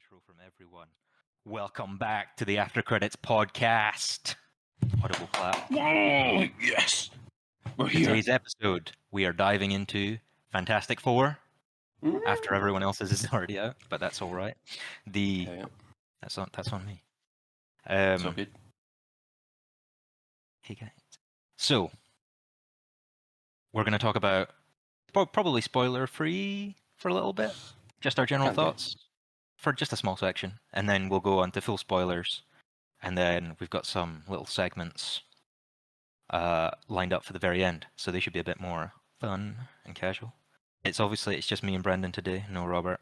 intro from everyone. Welcome back to the After Credits podcast. Audible clap. Oh, yes! We're here. Today's episode, we are diving into Fantastic Four. After everyone else's is already out, but that's all right. That's on me. So good. Hey guys. So we're going to talk about probably spoiler-free for a little bit. Just our general thoughts for just a small section, and then we'll go on to full spoilers, and then we've got some little segments lined up for the very end, so they should be a bit more fun and casual. It's just me and Brendan today, no Robert,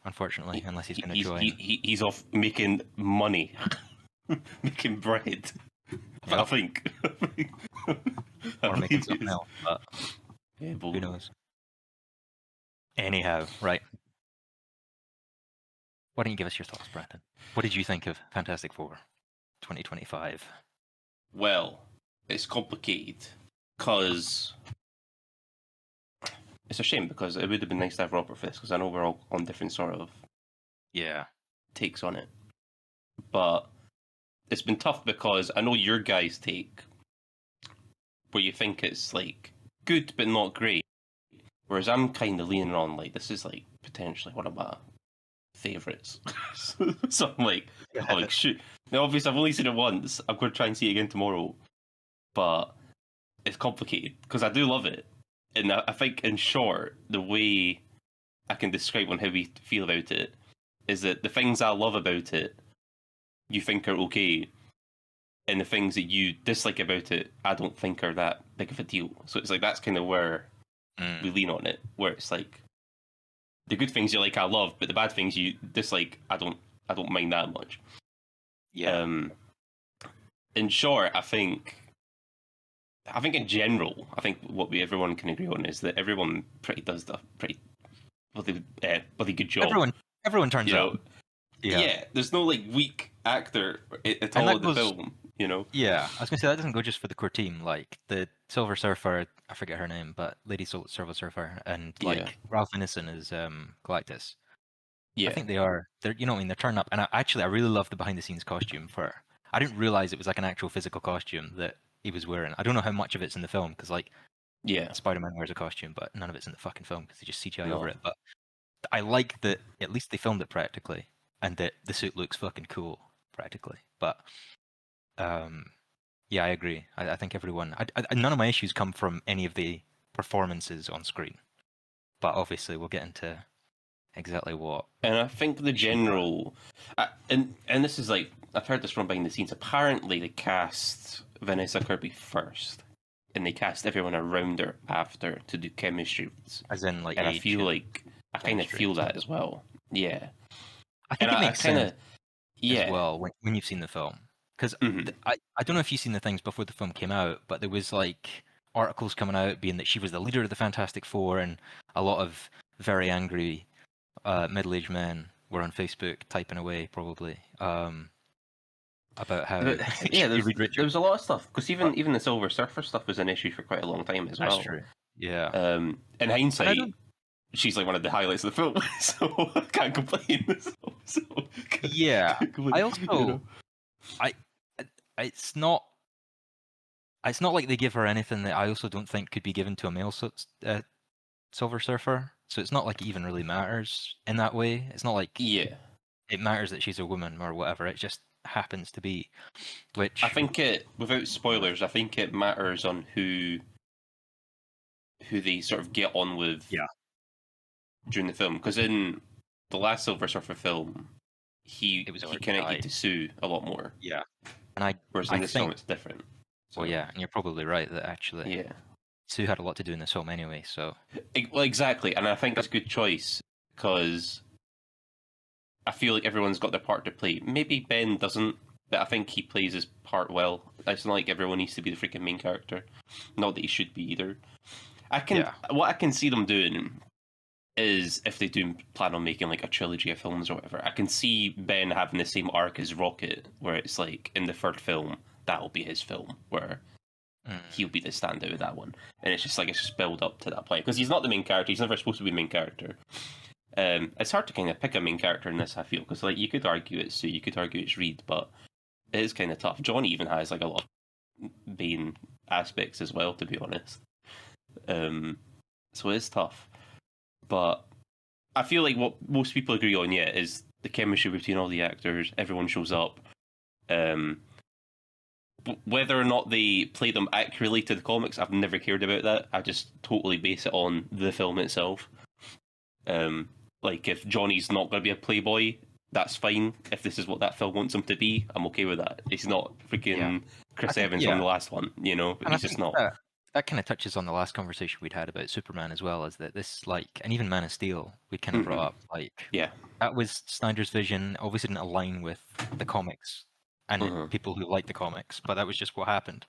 unfortunately, unless he's going to join. He's off making money, making bread. Yep. I think. Or making something else, but yeah, who knows. Anyhow, right. Why don't you give us your thoughts, Brendan? What did you think of Fantastic Four 2025? Well, it's complicated because it's a shame because it would have been nice to have Robert for this because I know we're all on different sort of takes on it. But it's been tough because I know your guys' take where you think it's like good but not great, whereas I'm kind of leaning on like this is like potentially one of my favourites. So I'm like, shoot. Now obviously I've only seen it once. I'm going to try and see it again tomorrow, but it's complicated because I do love it, and I think in short the way I can describe on how we feel about it is that the things I love about it you think are okay, and the things that you dislike about it I don't think are that big of a deal. So it's like that's kind of where we lean on it, where it's like the good things you like I love, but the bad things you dislike I don't mind that much. Yeah. In short, I think in general, I think what everyone can agree on is that everyone does the pretty bloody good job. Everyone turns out. Yeah, there's no like weak actor at all in the film, you know. Yeah, I was gonna say that doesn't go just for the core team. Like the Silver Surfer, I forget her name, but Lady Silver Surfer, and like Ralph Ineson is Galactus. Yeah, I think they're you know what I mean. They're turning up, and I really love the behind the scenes costume for. I didn't realize it was like an actual physical costume that he was wearing. I don't know how much of it's in the film because like Spider-Man wears a costume, but none of it's in the fucking film because they just CGI over it. But I like that at least they filmed it practically, and that the suit looks fucking cool practically. But yeah, I agree. I think everyone. None of my issues come from any of the performances on screen, but obviously we'll get into exactly what. And I think the general, and this is like I've heard this from behind the scenes. Apparently, they cast Vanessa Kirby first, and they cast everyone around her after to do chemistry. As in, like, and I feel like I kind of feel that as well. Yeah, I think it makes sense. Yeah, as well when you've seen the film, because I don't know if you've seen the things before the film came out, but there was like articles coming out being that she was the leader of the Fantastic Four, and a lot of very angry middle-aged men were on Facebook typing away probably about how there was a lot of stuff because even the Silver Surfer stuff was an issue for quite a long time as well. That's true. Yeah. In hindsight, she's like one of the highlights of the film, so I can't complain. Yeah, I also, it's not like they give her anything that I also don't think could be given to a male Silver Surfer. So it's not like it even really matters in that way. It's not like it matters that she's a woman or whatever. It just happens to be. Which I think without spoilers, I think it matters on who they sort of get on with. Yeah. During the film, because in the last Silver Surfer film, he connected to Sue a lot more. Yeah, and whereas in this film it's different. So. Well, yeah, and you're probably right that actually, Sue had a lot to do in this film anyway. So, well, exactly, and I think that's a good choice because I feel like everyone's got their part to play. Maybe Ben doesn't, but I think he plays his part well. It's not like everyone needs to be the freaking main character. Not that he should be either. What I can see them doing is if they do plan on making like a trilogy of films or whatever, I can see Ben having the same arc as Rocket, where it's like in the third film that'll be his film where he'll be the standout of that one, and it's just build up to that point because he's not the main character. He's never supposed to be the main character, It's hard to kind of pick a main character in this, I feel, because like you could argue it's Sue, you could argue it's Reed, but it is kind of tough. Johnny even has like a lot of Bane aspects as well, to be honest. So it is tough, but I feel like what most people agree on, yeah, is the chemistry between all the actors. Everyone shows up. Whether or not they play them accurately to the comics, I've never cared about that. I just totally base it on the film itself. Like if Johnny's not going to be a playboy, that's fine. If this is what that film wants him to be, I'm okay with that. He's not freaking Chris Evans from the last one, you know. And he's just not. That kind of touches on the last conversation we'd had about Superman as well, is that this, like, and even Man of Steel, we kind of brought up, like, that was Snyder's vision. Obviously didn't align with the comics and people who like the comics, but that was just what happened.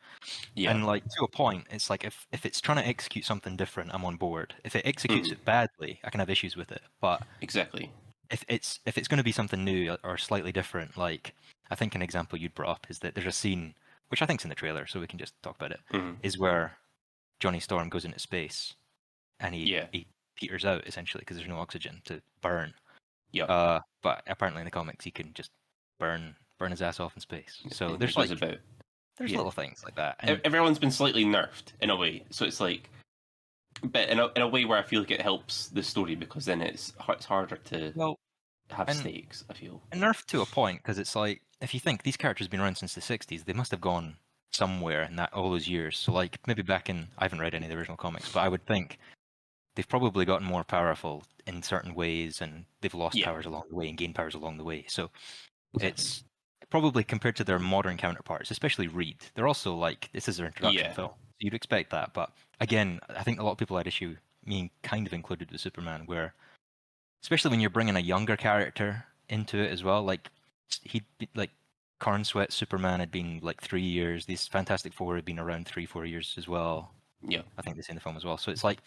And like to a point, it's like if it's trying to execute something different, I'm on board. If it executes it badly, I can have issues with it. But exactly, if it's going to be something new or slightly different, like I think an example you'd brought up is that there's a scene which I think's in the trailer, so we can just talk about it. Is where Johnny Storm goes into space and he peters out essentially because there's no oxygen to burn. Yeah. But apparently in the comics he can just burn his ass off in space. So there's little things like that. And everyone's been slightly nerfed in a way, so it's like, but in a way where I feel like it helps the story because then it's harder to have stakes. I feel nerfed to a point because it's like if you think these characters have been around since the '60s, they must have gone somewhere in that all those years. So like maybe back in, I haven't read any of the original comics, but I would think they've probably gotten more powerful in certain ways, and they've lost powers along the way and gained powers along the way. So it's probably compared to their modern counterparts, especially Reed. They're also like, this is their introduction film, so you'd expect that. But again, I think a lot of people had issue, me kind of included, with Superman, where especially when you're bringing a younger character into it as well, like he'd be like Corn Sweat Superman had been like 3 years. These Fantastic Four had been around 3-4 years as well. Yeah, I think they say in the film as well. So it's like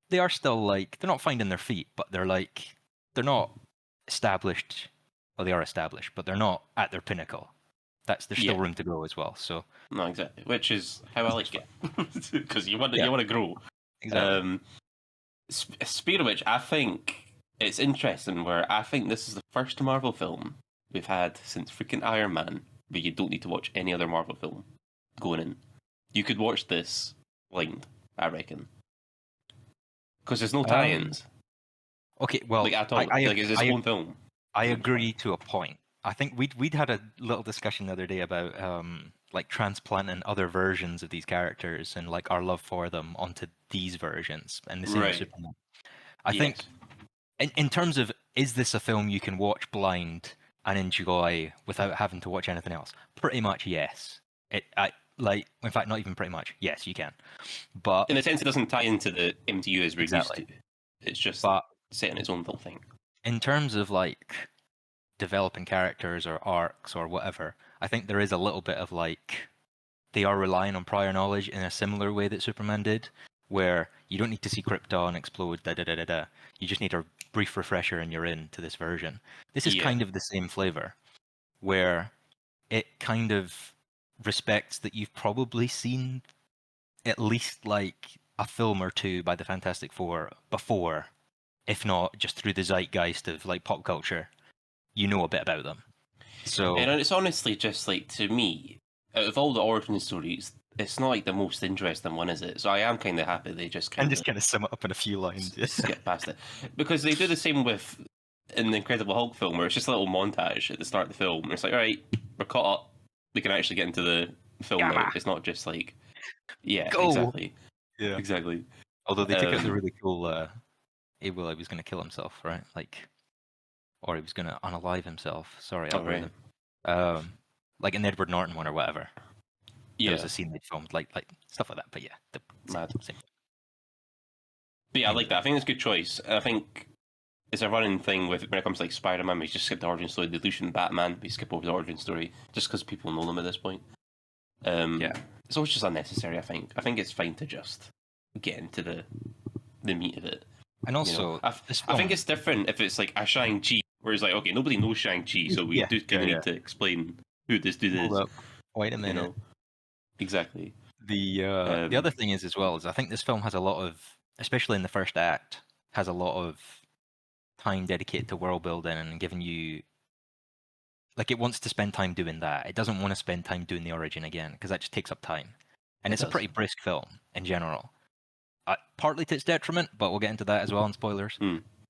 they are still like, they're not finding their feet, but they're not established. Well, they are established, but they're not at their pinnacle. There's still room to grow as well. So no, exactly, which is how I like it, because you want to grow. Exactly. Speaking of which, I think it's interesting where I think this is the first Marvel film we've had since freaking Iron Man where you don't need to watch any other Marvel film going in. You could watch this blind, I reckon, because there's no tie-ins. Okay, well, like at all, like it's its own film. I agree to a point. I think we'd had a little discussion the other day about like transplanting other versions of these characters and like our love for them onto these versions, and the same with Superman. I think in terms of, is this a film you can watch blind and enjoy without having to watch anything else? Pretty much yes. In fact, not even pretty much. Yes, you can. But in the sense, it doesn't tie into the MCU as we're used to. It's just set in its own little thing. In terms of like developing characters or arcs or whatever, I think there is a little bit of like they are relying on prior knowledge in a similar way that Superman did, where you don't need to see Krypton explode, You just need a brief refresher and you're into this version. This is kind of the same flavor, where it kind of respects that you've probably seen at least like a film or two by the Fantastic Four before, if not just through the zeitgeist of like pop culture, you know a bit about them. So, and it's honestly just like, to me, out of all the origin stories, it's not like the most interesting one, is it? So I am kind of happy they just kind of sum it up in a few lines. Skip past it, because they do the same with in the Incredible Hulk film, where it's just a little montage at the start of the film, and it's like, all right, we're caught up. We can actually get into the film now. It's not just like, exactly. Yeah, exactly. Although they took out the really cool. He was going to kill himself, right? Like, or he was going to unalive himself. Sorry, algorithm. Right. Like an Edward Norton one or whatever. There was a scene they filmed, like stuff like that. But mad. But yeah, I like that. I think it's a good choice. I think it's a running thing with when it comes to like Spider-Man. We just skip the origin story. The Lucian Batman, we skip over the origin story just because people know them at this point. It's always just unnecessary. I think it's fine to just get into the meat of it. And also, I think it's different if it's like a Shang-Chi, where it's like, okay, nobody knows Shang-Chi, so we do kind of need to explain who this dude is. Wait a minute. Exactly. The other thing is as well is I think this film has a lot of, especially in the first act, has a lot of time dedicated to world building and giving you like it wants to spend time doing that. It doesn't want to spend time doing the origin again because that just takes up time. And it's a pretty brisk film in general. Partly to its detriment, but we'll get into that as well in spoilers.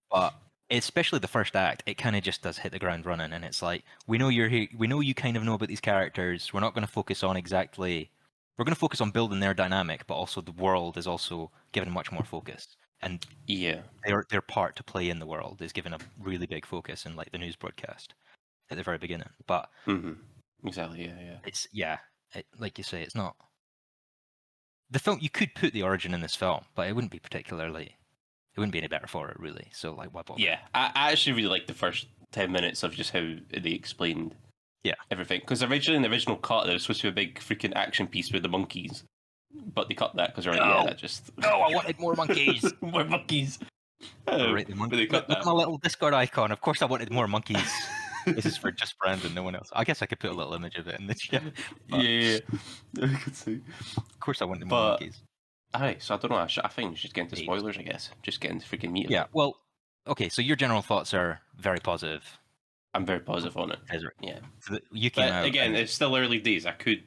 But especially the first act, it kind of just does hit the ground running, and it's like we know you're here. We know you kind of know about these characters. We're not going to focus on exactly. We're going to focus on building their dynamic, but also the world is also given much more focus. And their part to play in the world is given a really big focus in like the news broadcast at the very beginning. But exactly, it's like you say, it's not the film. You could put the origin in this film, but it wouldn't be particularly. It wouldn't be any better for it, really. So, like, why bother? Yeah, I actually really like the first 10 minutes of just how they explained everything. Because originally, in the original cut, there was supposed to be a big freaking action piece with the monkeys. But they cut that because they're like, that just... No, I wanted more monkeys! More monkeys! Right, the monkey. Look at my little Discord icon. Of course I wanted more monkeys. This is for just Brandon, no one else. I guess I could put a little image of it in the chat. Yeah. I could see. Of course I wanted more monkeys. Alright, so I don't know, I think we should get into spoilers, I guess. Just get into freaking meat. Yeah, well, okay, so your general thoughts are very positive. I'm very positive on it. Yeah. So you came out again, it's still early days. I could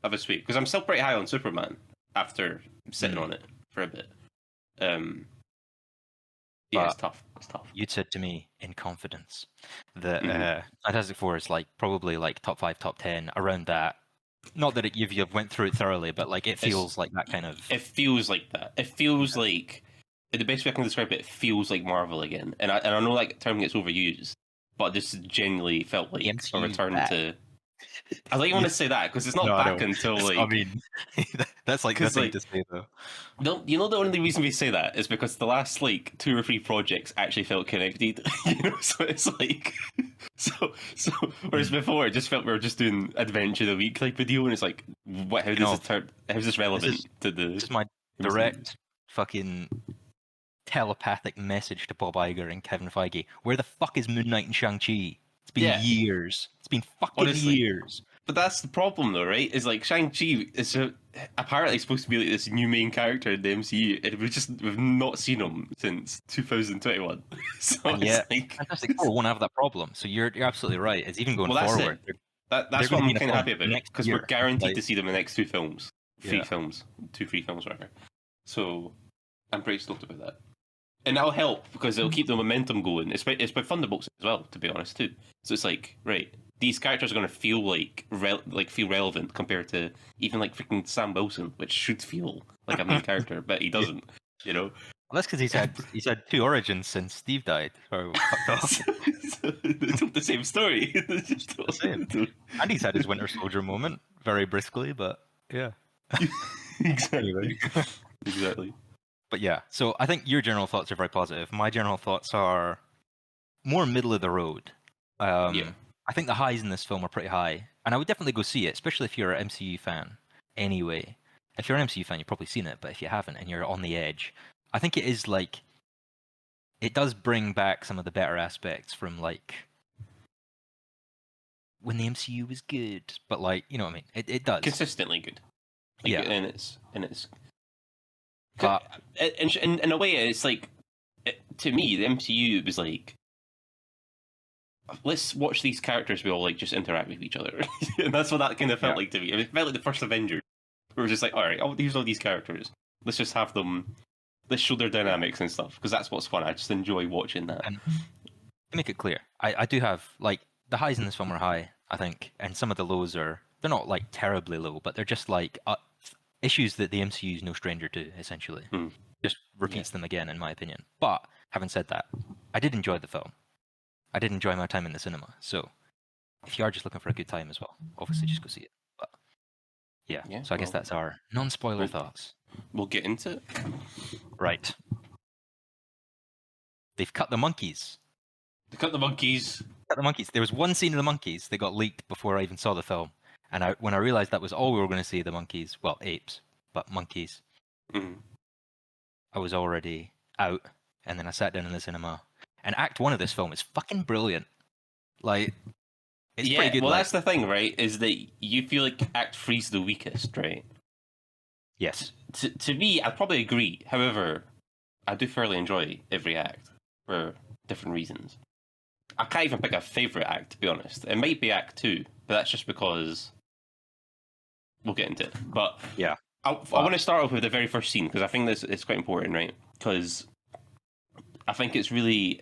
have a sweep. Because I'm still pretty high on Superman after sitting on it for a bit. Yeah, it's tough. It's tough. You'd said to me in confidence that Fantastic Four is like probably like top 5, top 10, around that. Not that you've went through it thoroughly, but like it feels like that kind of. It feels like that. It feels like the best way I can describe it. It feels like Marvel again, and I know that term gets overused, but this genuinely felt like a return to. I think you want to say that because it's not back until like. I mean, that's like the thing to say though. You know, the only reason we say that is because the last like 2 or 3 projects actually felt connected. You know, so it's like so. Whereas before, it just felt we were just doing adventure of the week type of deal, and it's like, how's this relevant to the? This is my direct fucking telepathic message to Bob Iger and Kevin Feige. Where the fuck is Moon Knight and Shang-Chi? It's been years. It's been fucking years. But that's the problem, though, right? Is like Shang-Chi is apparently supposed to be like this new main character in the MCU, and we've not seen him since 2021. So it's like Fantastic Four won't have that problem. So you're absolutely right. It's even going forward. That's what I'm kind of happy about, because we're guaranteed to see them in the next 2 films, 3 films, 3 films, whatever. So I'm pretty stoked about that. And that'll help because it'll keep the momentum going. It's by Thunderbolts as well, to be honest, too. So it's like, right, these characters are going to feel feel relevant compared to even like freaking Sam Wilson, which should feel like a main character, but he doesn't. You know. Well, that's because he's had 2 origins since Steve died. So it's not the same story. It's the same. And he's had his Winter Soldier moment very briskly, but yeah. Exactly. Exactly. But yeah, so I think your general thoughts are very positive. My general thoughts are more middle of the road. I think the highs in this film are pretty high, and I would definitely go see it, especially if you're an MCU fan. Anyway, if you're an MCU fan, you've probably seen it, but if you haven't and you're on the edge, I think it is like it does bring back some of the better aspects from like when the MCU was good, but like you know what I mean. It does consistently good. Like, yeah, and it's. But in a way, it's like to me, the MCU was like, let's watch these characters we all like just interact with each other, and that's what that kind of felt like to me. It felt like the first Avengers. We were just like, all right, here's all these characters. Let's just have them. Let's show their dynamics and stuff because that's what's fun. I just enjoy watching that. And to make it clear, I do have like the highs in this film are high, I think, and some of the lows they're not like terribly low, but they're just like. Issues that the MCU is no stranger to, essentially. Just repeats them again, in my opinion. But, having said that, I did enjoy the film. I did enjoy my time in the cinema. So, if you are just looking for a good time as well, obviously just go see it. But, yeah. So I guess that's our non-spoiler thoughts. We'll get into it. Right. They've cut the monkeys. They cut the monkeys. There was one scene of the monkeys that got leaked before I even saw the film. And when I realized that was all we were going to see, the monkeys, well, apes, but monkeys, I was already out. And then I sat down in the cinema. And Act 1 of this film is fucking brilliant. Like, it's pretty good. Well, that's the thing, right? Is that you feel like Act 3's the weakest, right? Yes. To me, I'd probably agree. However, I do fairly enjoy every act. Where different reasons. I can't even pick a favourite act, to be honest. It might be Act 2, but that's just because we'll get into it. But yeah, I want to start off with the very first scene, because I think this is quite important, right? Because I think it's really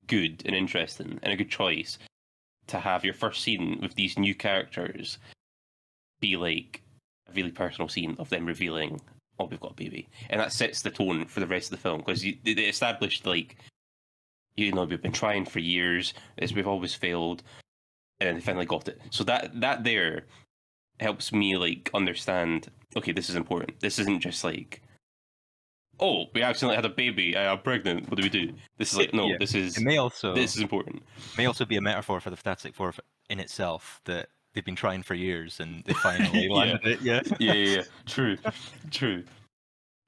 good and interesting and a good choice to have your first scene with these new characters be like a really personal scene of them revealing, oh, we've got a baby. And that sets the tone for the rest of the film, because they established, like, you know, we've been trying for years, we've always failed, and they finally got it. So that there helps me, like, understand, okay, this is important. This isn't just like, oh, we accidentally had a baby, I'm pregnant, what do we do? This is like, no, yeah. this is important. May also be a metaphor for the Fantastic Four in itself, that they've been trying for years and they finally landed it. Yeah. True.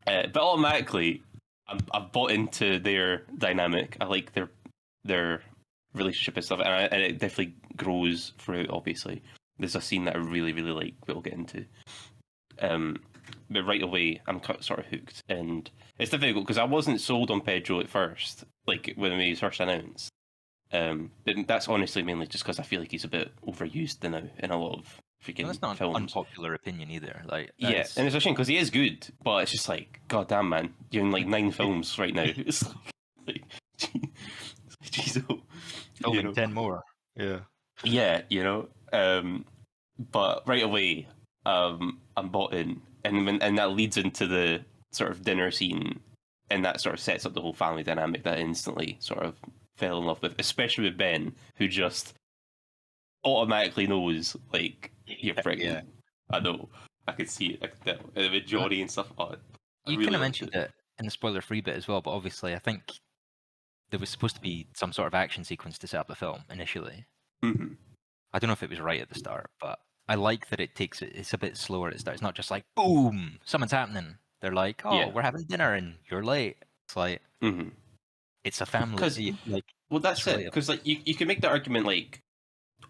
But automatically, I've bought into their dynamic. I like their relationship and stuff, and it definitely grows throughout. Obviously, there's a scene that I really like that we'll get into. But right away, I'm sort of hooked, and it's difficult because I wasn't sold on Pedro at first, like when he was first announced. But that's honestly mainly just because I feel like he's a bit overused now in a lot of freaking That's not films. an unpopular opinion either. Like, yeah, and it's a shame because he is good, but it's just like, god damn, man, you're in like 9 films right now. It's like jeez, filming 10 more. Yeah. Yeah, but right away, I'm bought in, and that leads into the sort of dinner scene, and that sort of sets up the whole family dynamic that I instantly sort of fell in love with, especially with Ben, who just automatically knows, like, you're pregnant. Yeah. I know. I could see it. I could tell. And with Johnny and stuff. You kind of mentioned it in the spoiler-free bit as well, but obviously I think there was supposed to be some sort of action sequence to set up the film initially. Mm-hmm. I don't know if it was right at the start, but I like that it's a bit slower at the start. It's not just like, boom, something's happening. They're like, oh, we're having dinner and you're late. It's like, it's a family. Well, that's it. Because like you can make the argument like,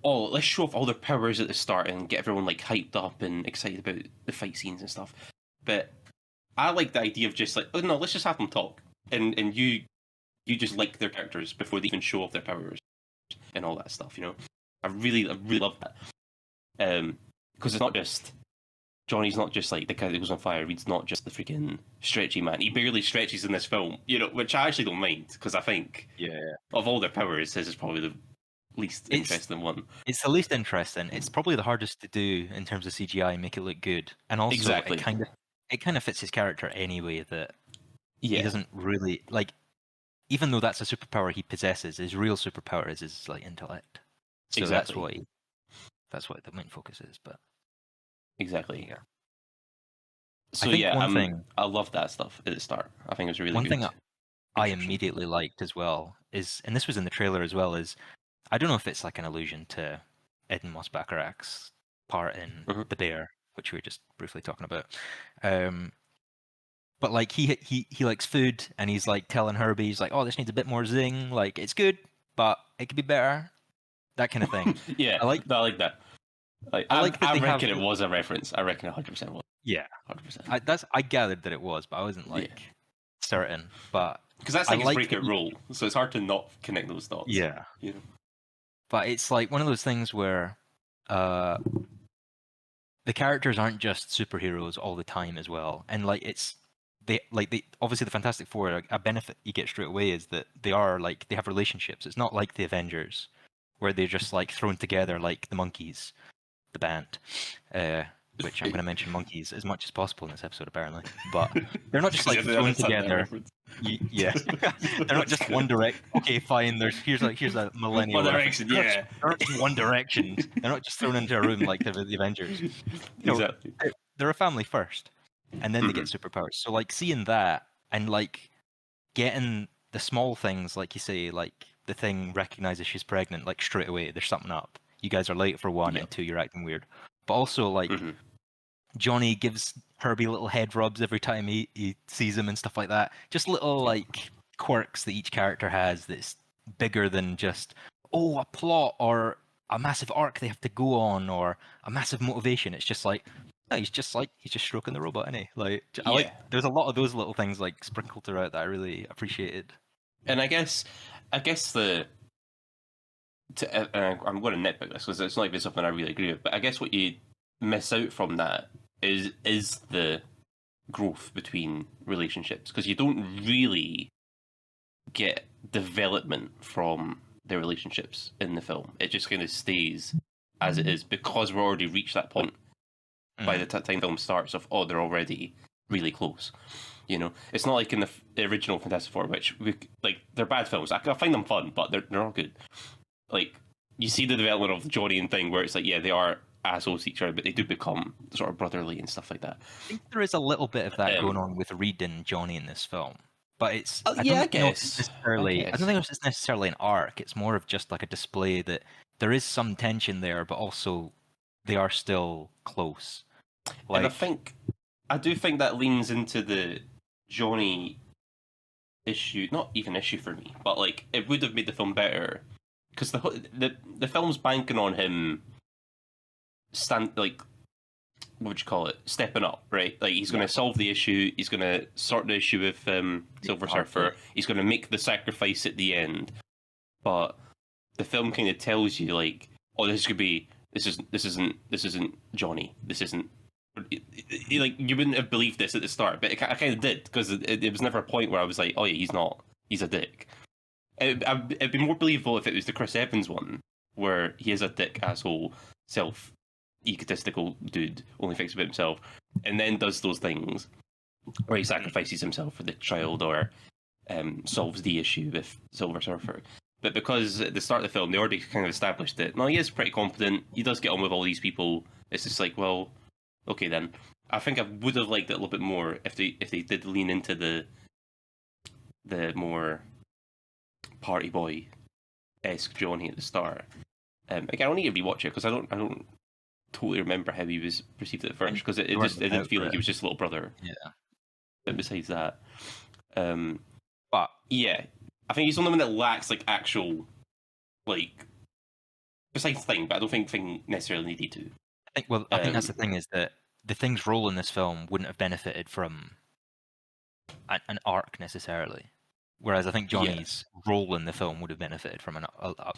oh, let's show off all their powers at the start and get everyone like hyped up and excited about the fight scenes and stuff. But I like the idea of just like, oh no, let's just have them talk, and you just like their characters before they even show off their powers and all that stuff. I really love that. Because it's not just Johnny's not just like the guy that goes on fire. He's not just the freaking stretchy man. He barely stretches in this film, which I actually don't mind because I think of all their powers, his is probably the least interesting one. It's the least interesting. It's probably the hardest to do in terms of CGI and make it look good. And also, exactly. it kind of fits his character anyway. That he doesn't really like. Even though that's a superpower he possesses, his real superpower is his like intellect. So exactly. That's what the main focus is. But exactly. Yeah. So I love that stuff at the start. I think it was really good. One thing I immediately liked as well is, and this was in the trailer as well, is I don't know if it's like an allusion to Eden Moss Bacharach's part in The Bear, which we were just briefly talking about. But like he likes food, and he's like telling Herbie, he's like, oh, this needs a bit more zing. Like, it's good, but it could be better. That kind of thing. I like that. I reckon it was a reference. I reckon 100% was. Yeah, 100%. I gathered that it was, but I wasn't like certain. But because that's like his breakout role, so it's hard to not connect those dots. Yeah. But it's like one of those things where the characters aren't just superheroes all the time as well, and like they obviously the Fantastic Four, a benefit you get straight away is that they have relationships. It's not like the Avengers where they're just like thrown together like the Monkees, the band, which I'm going to mention Monkees as much as possible in this episode apparently, but they're not just like thrown together. Yeah, they're not just One Direction. Okay, fine. Here's a millennial. One Direction, They're not just One Direction. They're not just thrown into a room like the Avengers. Exactly. They're a family first, and then they get superpowers. So like seeing that and like getting the small things, like you say, like the Thing recognizes she's pregnant, like straight away. There's something up. You guys are late for one, and two, you're acting weird. But also like Johnny gives Herbie little head rubs every time he sees him and stuff like that. Just little like quirks that each character has that's bigger than just a plot or a massive arc they have to go on or a massive motivation. It's just like he's just stroking the robot, isn't he? Like there's a lot of those little things like sprinkled throughout that I really appreciated. And I guess I guess I'm going to nitpick this because it's not even something I really agree with. But I guess what you miss out from that is the growth between relationships, because you don't really get development from their relationships in the film. It just kind of stays as it is because we're already reached that point by the time the film starts of, oh, they're already really close. You know, it's not like in the original Fantastic Four, which they're bad films. I find them fun, but they're all good. Like, you see the development of the Johnny and thing where it's like, yeah, they are assholes to each other, but they do become sort of brotherly and stuff like that. I think there is a little bit of that going on with Reed and Johnny in this film, but it's I don't know if guess. it's necessarily. I don't think it's necessarily an arc. It's more of just like a display that there is some tension there, but also they are still close. And I do think that leans into the Johnny issue, not even issue for me, but like it would have made the film better because the film's banking on him what would you call it, stepping up, right? Like he's going to solve the issue, he's going to sort the issue with Silver Surfer, he's going to make the sacrifice at the end, but the film kind of tells you like, oh, this isn't Johnny, this isn't. Like, you wouldn't have believed this at the start, but I kind of did, because it was never a point where I was like, oh yeah, he's a dick. It'd be more believable if it was the Chris Evans one, where he is a dick, asshole, egotistical dude, only thinks about himself, and then does those things where he sacrifices himself for the child or solves the issue with Silver Surfer. But because at the start of the film, they already kind of established that, no, he is pretty competent, he does get on with all these people, it's just like, well, okay then. I think I would have liked it a little bit more if they did lean into the more party boy esque Johnny at the start. Again, I don't need to rewatch it because I don't totally remember how he was perceived at first, because it didn't feel like he was just a little brother. Yeah. But besides that, but yeah, I think he's the one that lacks like actual like besides Thing, but I don't think Thing necessarily needed to. I think that's the thing, is that the Thing's role in this film wouldn't have benefited from an arc necessarily, whereas I think Johnny's role in the film would have benefited from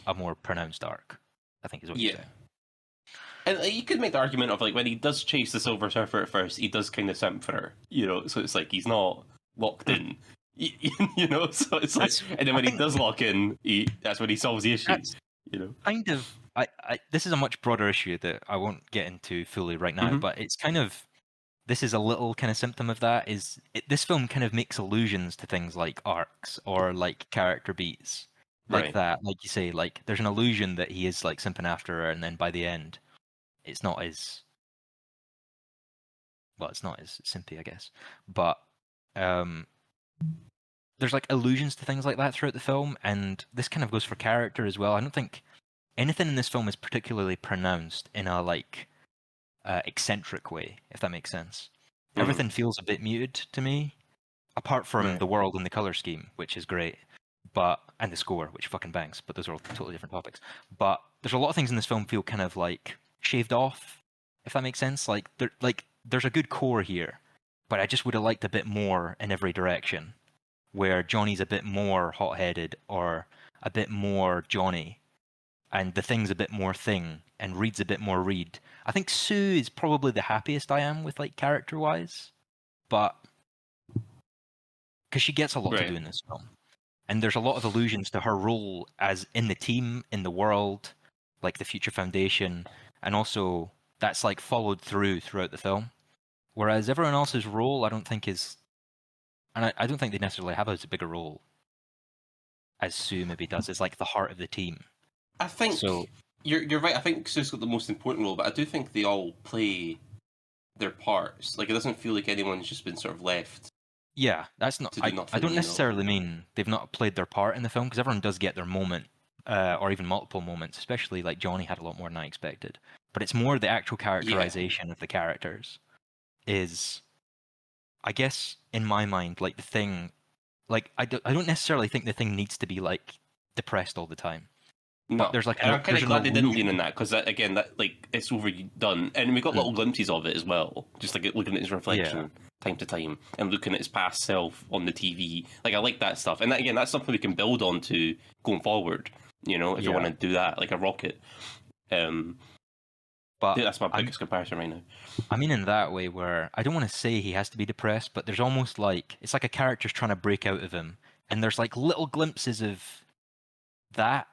a more pronounced arc, I think is what you're saying. And you could make the argument of like, when he does chase the Silver Surfer at first, he does kind of simp for her, you know, so it's like he's not locked in. You know, so it's like, and then when he does lock in, that's when he solves the issues. You know, kind of. This is a much broader issue that I won't get into fully right now, but it's kind of, this is a little kind of symptom of that. This film kind of makes allusions to things like arcs or like character beats, like that. Like you say, like there's an illusion that he is like simping after her, and then by the end, it's not as simpy, I guess. But there's like allusions to things like that throughout the film, and this kind of goes for character as well. I don't think anything in this film is particularly pronounced in a like eccentric way, if that makes sense. Everything feels a bit muted to me, apart from the world and the color scheme, which is great, and the score, which fucking bangs. But those are all totally different topics. But there's a lot of things in this film feel kind of like shaved off, if that makes sense. Like there's a good core here, but I just would have liked a bit more in every direction, where Johnny's a bit more hot-headed or a bit more Johnny, and the Thing's a bit more Thing, and Reed's a bit more Reed. I think Sue is probably the happiest I am with, like, character-wise, but because she gets a lot to do in this film, and there's a lot of allusions to her role as in the team, in the world, like the Future Foundation, and also that's like followed throughout the film. Whereas everyone else's role, I don't think is, and I don't think they necessarily have as big a role as Sue maybe does. It's like the heart of the team. I think so. You're right. I think Sue's got the most important role, but I do think they all play their parts. Like, it doesn't feel like anyone's just been sort of left. Yeah, that's not. I don't necessarily mean they've not played their part in the film, because everyone does get their moment, or even multiple moments. Especially like Johnny had a lot more than I expected. But it's more the actual characterization of the characters is, I guess, in my mind, like the Thing. Like I don't necessarily think the Thing needs to be like depressed all the time. No, but there's like and I'm kind of glad they didn't lean illusion. in that because again, that like it's overdone, and we got little glimpses of it as well, just like looking at his reflection time to time and looking at his past self on the TV. Like I like that stuff, and that, again, that's something we can build on to going forward. You know, if you want to do that, like a rocket. But I think that's my biggest comparison right now. I mean, in that way, where I don't want to say he has to be depressed, but there's almost like it's like a character's trying to break out of him, and there's like little glimpses of that,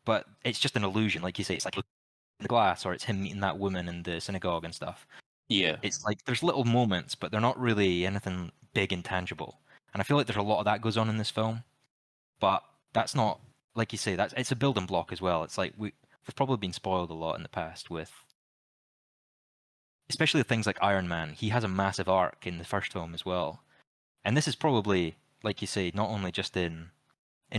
but it's just an illusion, like you say. It's like looking in the glass, or it's him meeting that woman in the synagogue and stuff. Yeah, It's like there's little moments, but they're not really anything big and tangible. And I feel like there's a lot of that goes on in this film, but that's not, like you say, that's it's a building block as well. It's like we've probably been spoiled a lot in the past with, especially things like Iron Man. He has a massive arc in the first film as well, and this is probably, like you say, not only just in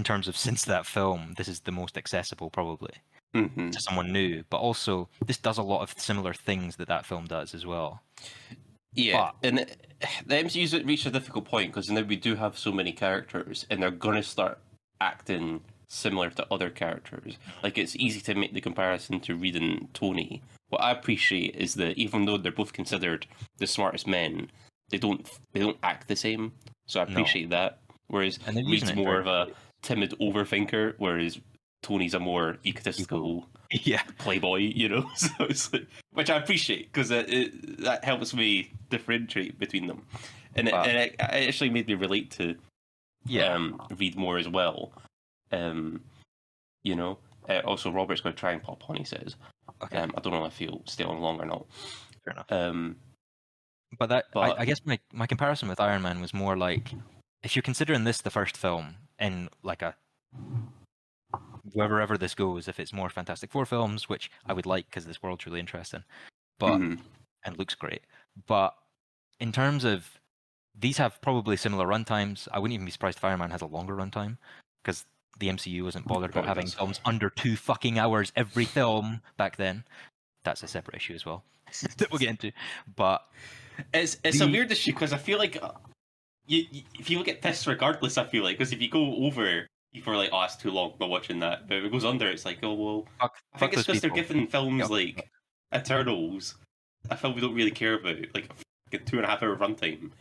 terms of since that film, this is the most accessible probably to someone new, but also this does a lot of similar things that film does as well. Yeah, and the MCU's reached a difficult point because now we do have so many characters, and they're gonna start acting similar to other characters. Like it's easy to make the comparison to Reed and Tony. What I appreciate is that even though they're both considered the smartest men, they don't act the same. So I appreciate that. Whereas Reed's more of a timid overthinker, whereas Tony's a more egotistical playboy, you know. So it's like, which I appreciate because that helps me differentiate between them, and it actually made me relate to Reed more as well. You know. Also, Robert's going to try and pop on. He says, "Okay, I don't know if he'll stay on long or not." Fair enough. But I guess my comparison with Iron Man was more like, if you're considering this the first film in like a wherever this goes, if it's more Fantastic Four films, which I would like because this world's really interesting, but and looks great. But in terms of these have probably similar runtimes. I wouldn't even be surprised if Iron Man has a longer runtime because the MCU wasn't bothered about having films under 2 fucking hours every film back then. That's a separate issue as well that we'll get into. But it's a weird issue because I feel like people get pissed regardless. I feel like because if you go over, people are like, "Oh, it's too long. I'm not watching that." But if it goes under, it's like, "Oh well." I think it's because they're giving films like Eternals a film we don't really care about, like a 2.5 hour runtime,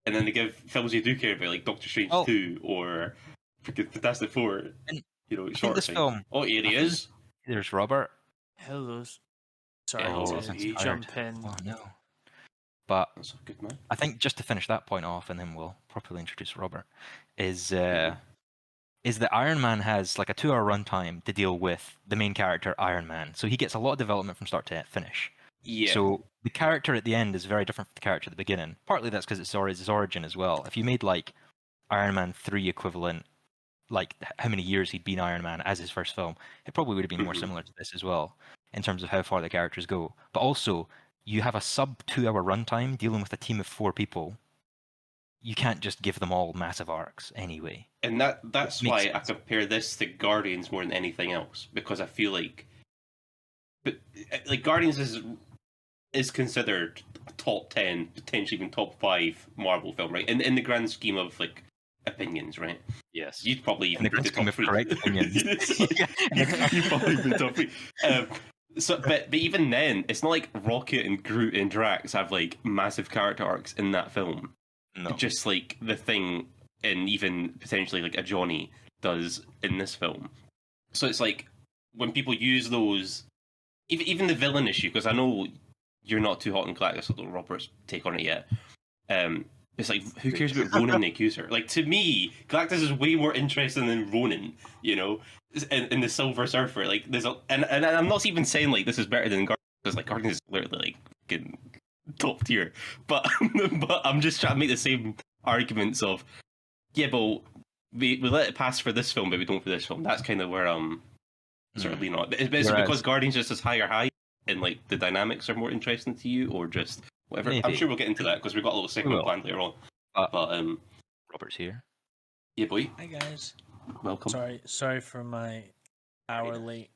and then they give films you do care about, like Doctor Strange 2 or Fantastic Four. And you know, short this film. Oh, here he is. There's Robert. Hello. Sorry, to jump in. Oh no. But that's a good man. I think just to finish that point off, and then we'll properly introduce Robert, is that Iron Man has like a 2-hour runtime to deal with the main character, Iron Man. So he gets a lot of development from start to finish. Yeah. So the character at the end is very different from the character at the beginning. Partly that's because it's his origin as well. If you made like Iron Man 3 equivalent, like how many years he'd been Iron Man as his first film, it probably would have been more similar to this as well in terms of how far the characters go. But also, you have a sub 2-hour runtime dealing with a team of 4 people. You can't just give them all massive arcs anyway. And that's why sense. I compare this to Guardians more than anything else, because I feel like Guardians is considered a top 10, potentially even top 5 Marvel film, right? In the grand scheme of like opinions, right? Yes. You'd probably even in the grand scheme of correct opinions. You'd probably be top 3. So, but even then, it's not like Rocket and Groot and Drax have like massive character arcs in that film. No. Just like the Thing and even potentially like a Johnny does in this film. So it's like when people use those, even the villain issue, because I know you're not too hot on Galactus, although Robert's take on it yet. It's like, who cares about Ronan the Accuser? Like, to me, Galactus is way more interesting than Ronan, you know, in the Silver Surfer. Like, and I'm not even saying like this is better than Guardians, because like Guardians is literally like top tier. But I'm just trying to make the same arguments of, yeah, but we let it pass for this film, but we don't for this film. That's kind of where I'm certainly not. Is it because Guardians just is higher and like the dynamics are more interesting to you, or just whatever? Maybe. I'm sure we'll get into that because we've got a little segment planned later on. But Robert's here. Yeah, boy. Hi guys. Welcome. Sorry for my hour late.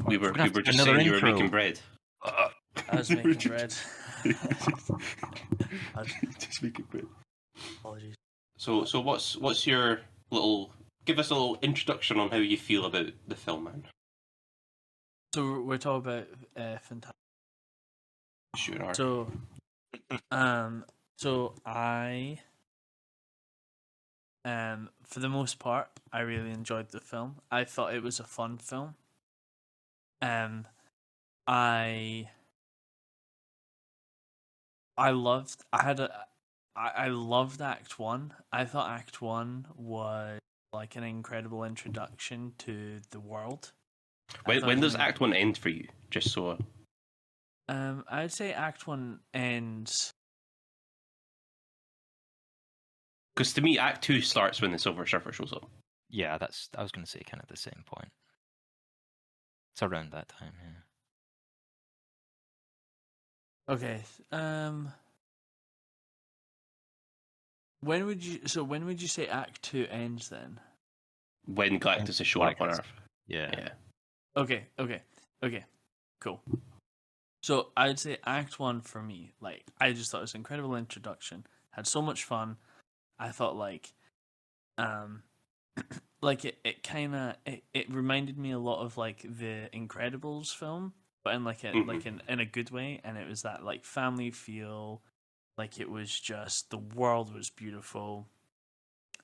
We were just saying you were making bread. I was making bread. Just making bread. Apologies. So what's your little give us a little introduction on how you feel about the film, man. So we're talking about fantastic. Sure are. So I for the most part, I really enjoyed the film. I thought it was a fun film. I loved. I loved Act 1. I thought Act 1 was like an incredible introduction to the world. When does Act 1 end for you? Just so. I'd say Act 1 ends. Because to me, Act 2 starts when the Silver Surfer shows up. Yeah, I was going to say kind of the same point. It's around that time, yeah. Okay. When would you say Act 2 ends then? When Galactus is showing up on Earth. Yeah. Okay. Cool. So I'd say Act 1 for me, like, I just thought it was an incredible introduction. Had so much fun. I thought like like it kind of it reminded me a lot of like the Incredibles film, but in like in a good way, and it was that like family feel. Like it was just, the world was beautiful,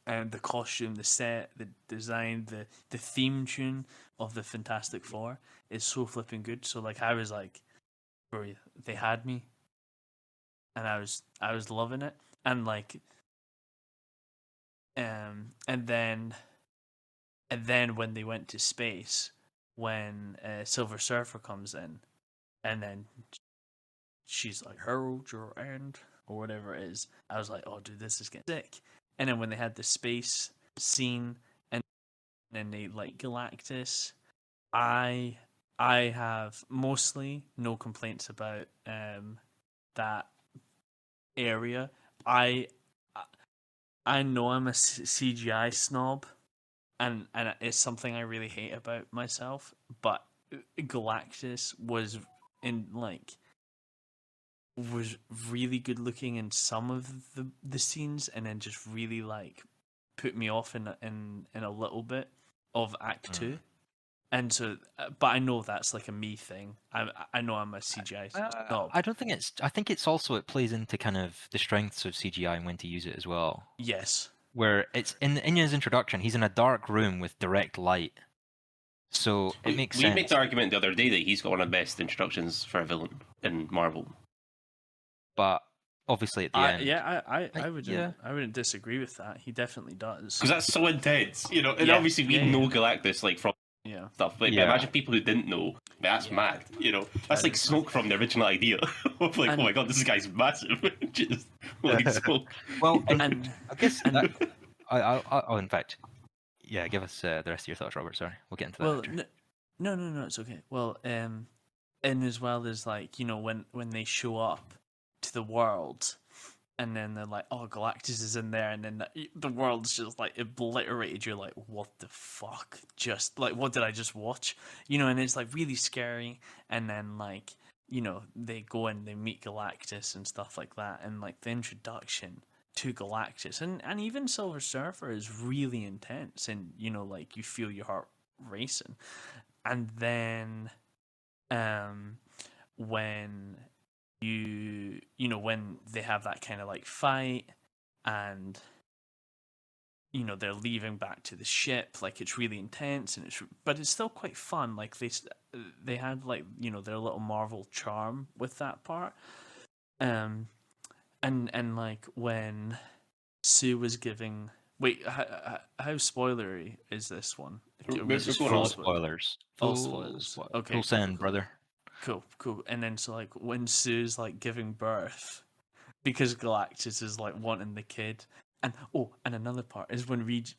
and the costume, the set, the design, the theme tune of the Fantastic Four is so flipping good. So like I was like, bro, they had me, and I was loving it, and like and then when they went to space, when Silver Surfer comes in, and then she's like, herald your end, or whatever it is, I was like, oh dude, this is getting sick. And then when they had the space scene, and then they like Galactus, I have mostly no complaints about that area. I know I'm a CGI snob, and it's something I really hate about myself, but Galactus was in like was really good looking in some of the scenes, and then just really like put me off in a little bit of Act 2. And so, but I know that's like a me thing. I know I'm a CGI snob. I don't think it's. I think it's also, it plays into kind of the strengths of CGI and when to use it as well. Yes. Where it's in his introduction, he's in a dark room with direct light, so it makes sense. We made the argument the other day that he's got one of the best introductions for a villain in Marvel. But obviously at the end, I wouldn't disagree with that. He definitely does. Because that's so intense, you know. And obviously we know Galactus like from stuff. But imagine people who didn't know. That's mad, you know. That's like Smoke from the original idea of like, oh my god, this guy's massive. Just like Smoke. Well, and I guess I'll in fact, yeah, give us the rest of your thoughts, Robert. Sorry, we'll get into that. Well, after. no, it's okay. Well, and as well as like, you know, when they show up to the world, and then they're like, oh, Galactus is in there, and then the world's just like obliterated. You're like, what the fuck? Just like, what did I just watch? You know, and it's like really scary. And then like, you know, they go and they meet Galactus and stuff like that, and like the introduction to Galactus and even Silver Surfer is really intense, and you know, like you feel your heart racing. And then when you know, when they have that kind of like fight, and you know, they're leaving back to the ship, like it's really intense, and but it's still quite fun. Like they had like, you know, their little Marvel charm with that part. And like when Sue was giving, wait, how spoilery is this one? Full spoilers. Full spoilers. Okay. Full send, brother. Cool. And then so like when Sue's like giving birth, because Galactus is like wanting the kid, and another part is when Reed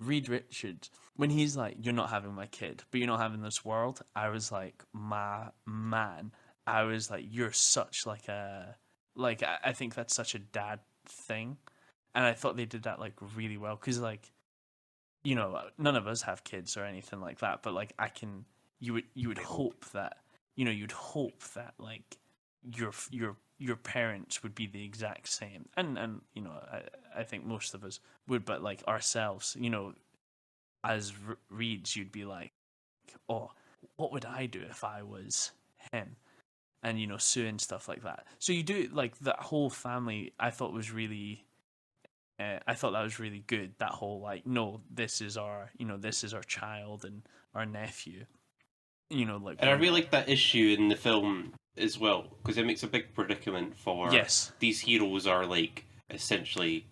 Richards, when he's like, you're not having my kid, but you're not having this world. I was like, my man, I was like, you're such like a, like I think that's such a dad thing, and I thought they did that like really well, because like, you know, none of us have kids or anything like that, but like you would hope that, you know, you'd hope that like your parents would be the exact same, and you know, I think most of us would, but like ourselves, you know, as Reeds, you'd be like, oh, what would I do if I was him? And Sue and stuff like that. So you do like that whole family. I thought was really. I thought that was really good. That whole like, no, this is our child and our nephew. Like. And I really like that issue in the film as well, because it makes a big predicament for Yes. These heroes are like essentially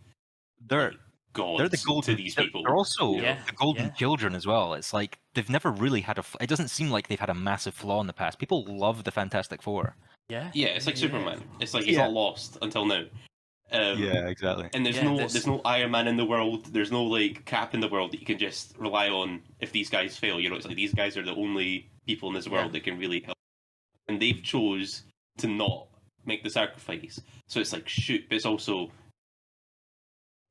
They're like gods they're the golden. to these people. They're also Yeah, the golden yeah. children as well. It's like they've never really had it doesn't seem like they've had a massive flaw in the past. People love the Fantastic Four. Yeah. Yeah, it's like yeah. Superman. It's like he's Yeah. not lost until now. Exactly. And there's no Iron Man in the world. There's no like Cap in the world that you can just rely on if these guys fail. It's like these guys are the only people in this world that can really help, and they've chose to not make the sacrifice. So it's like shoot, but it's also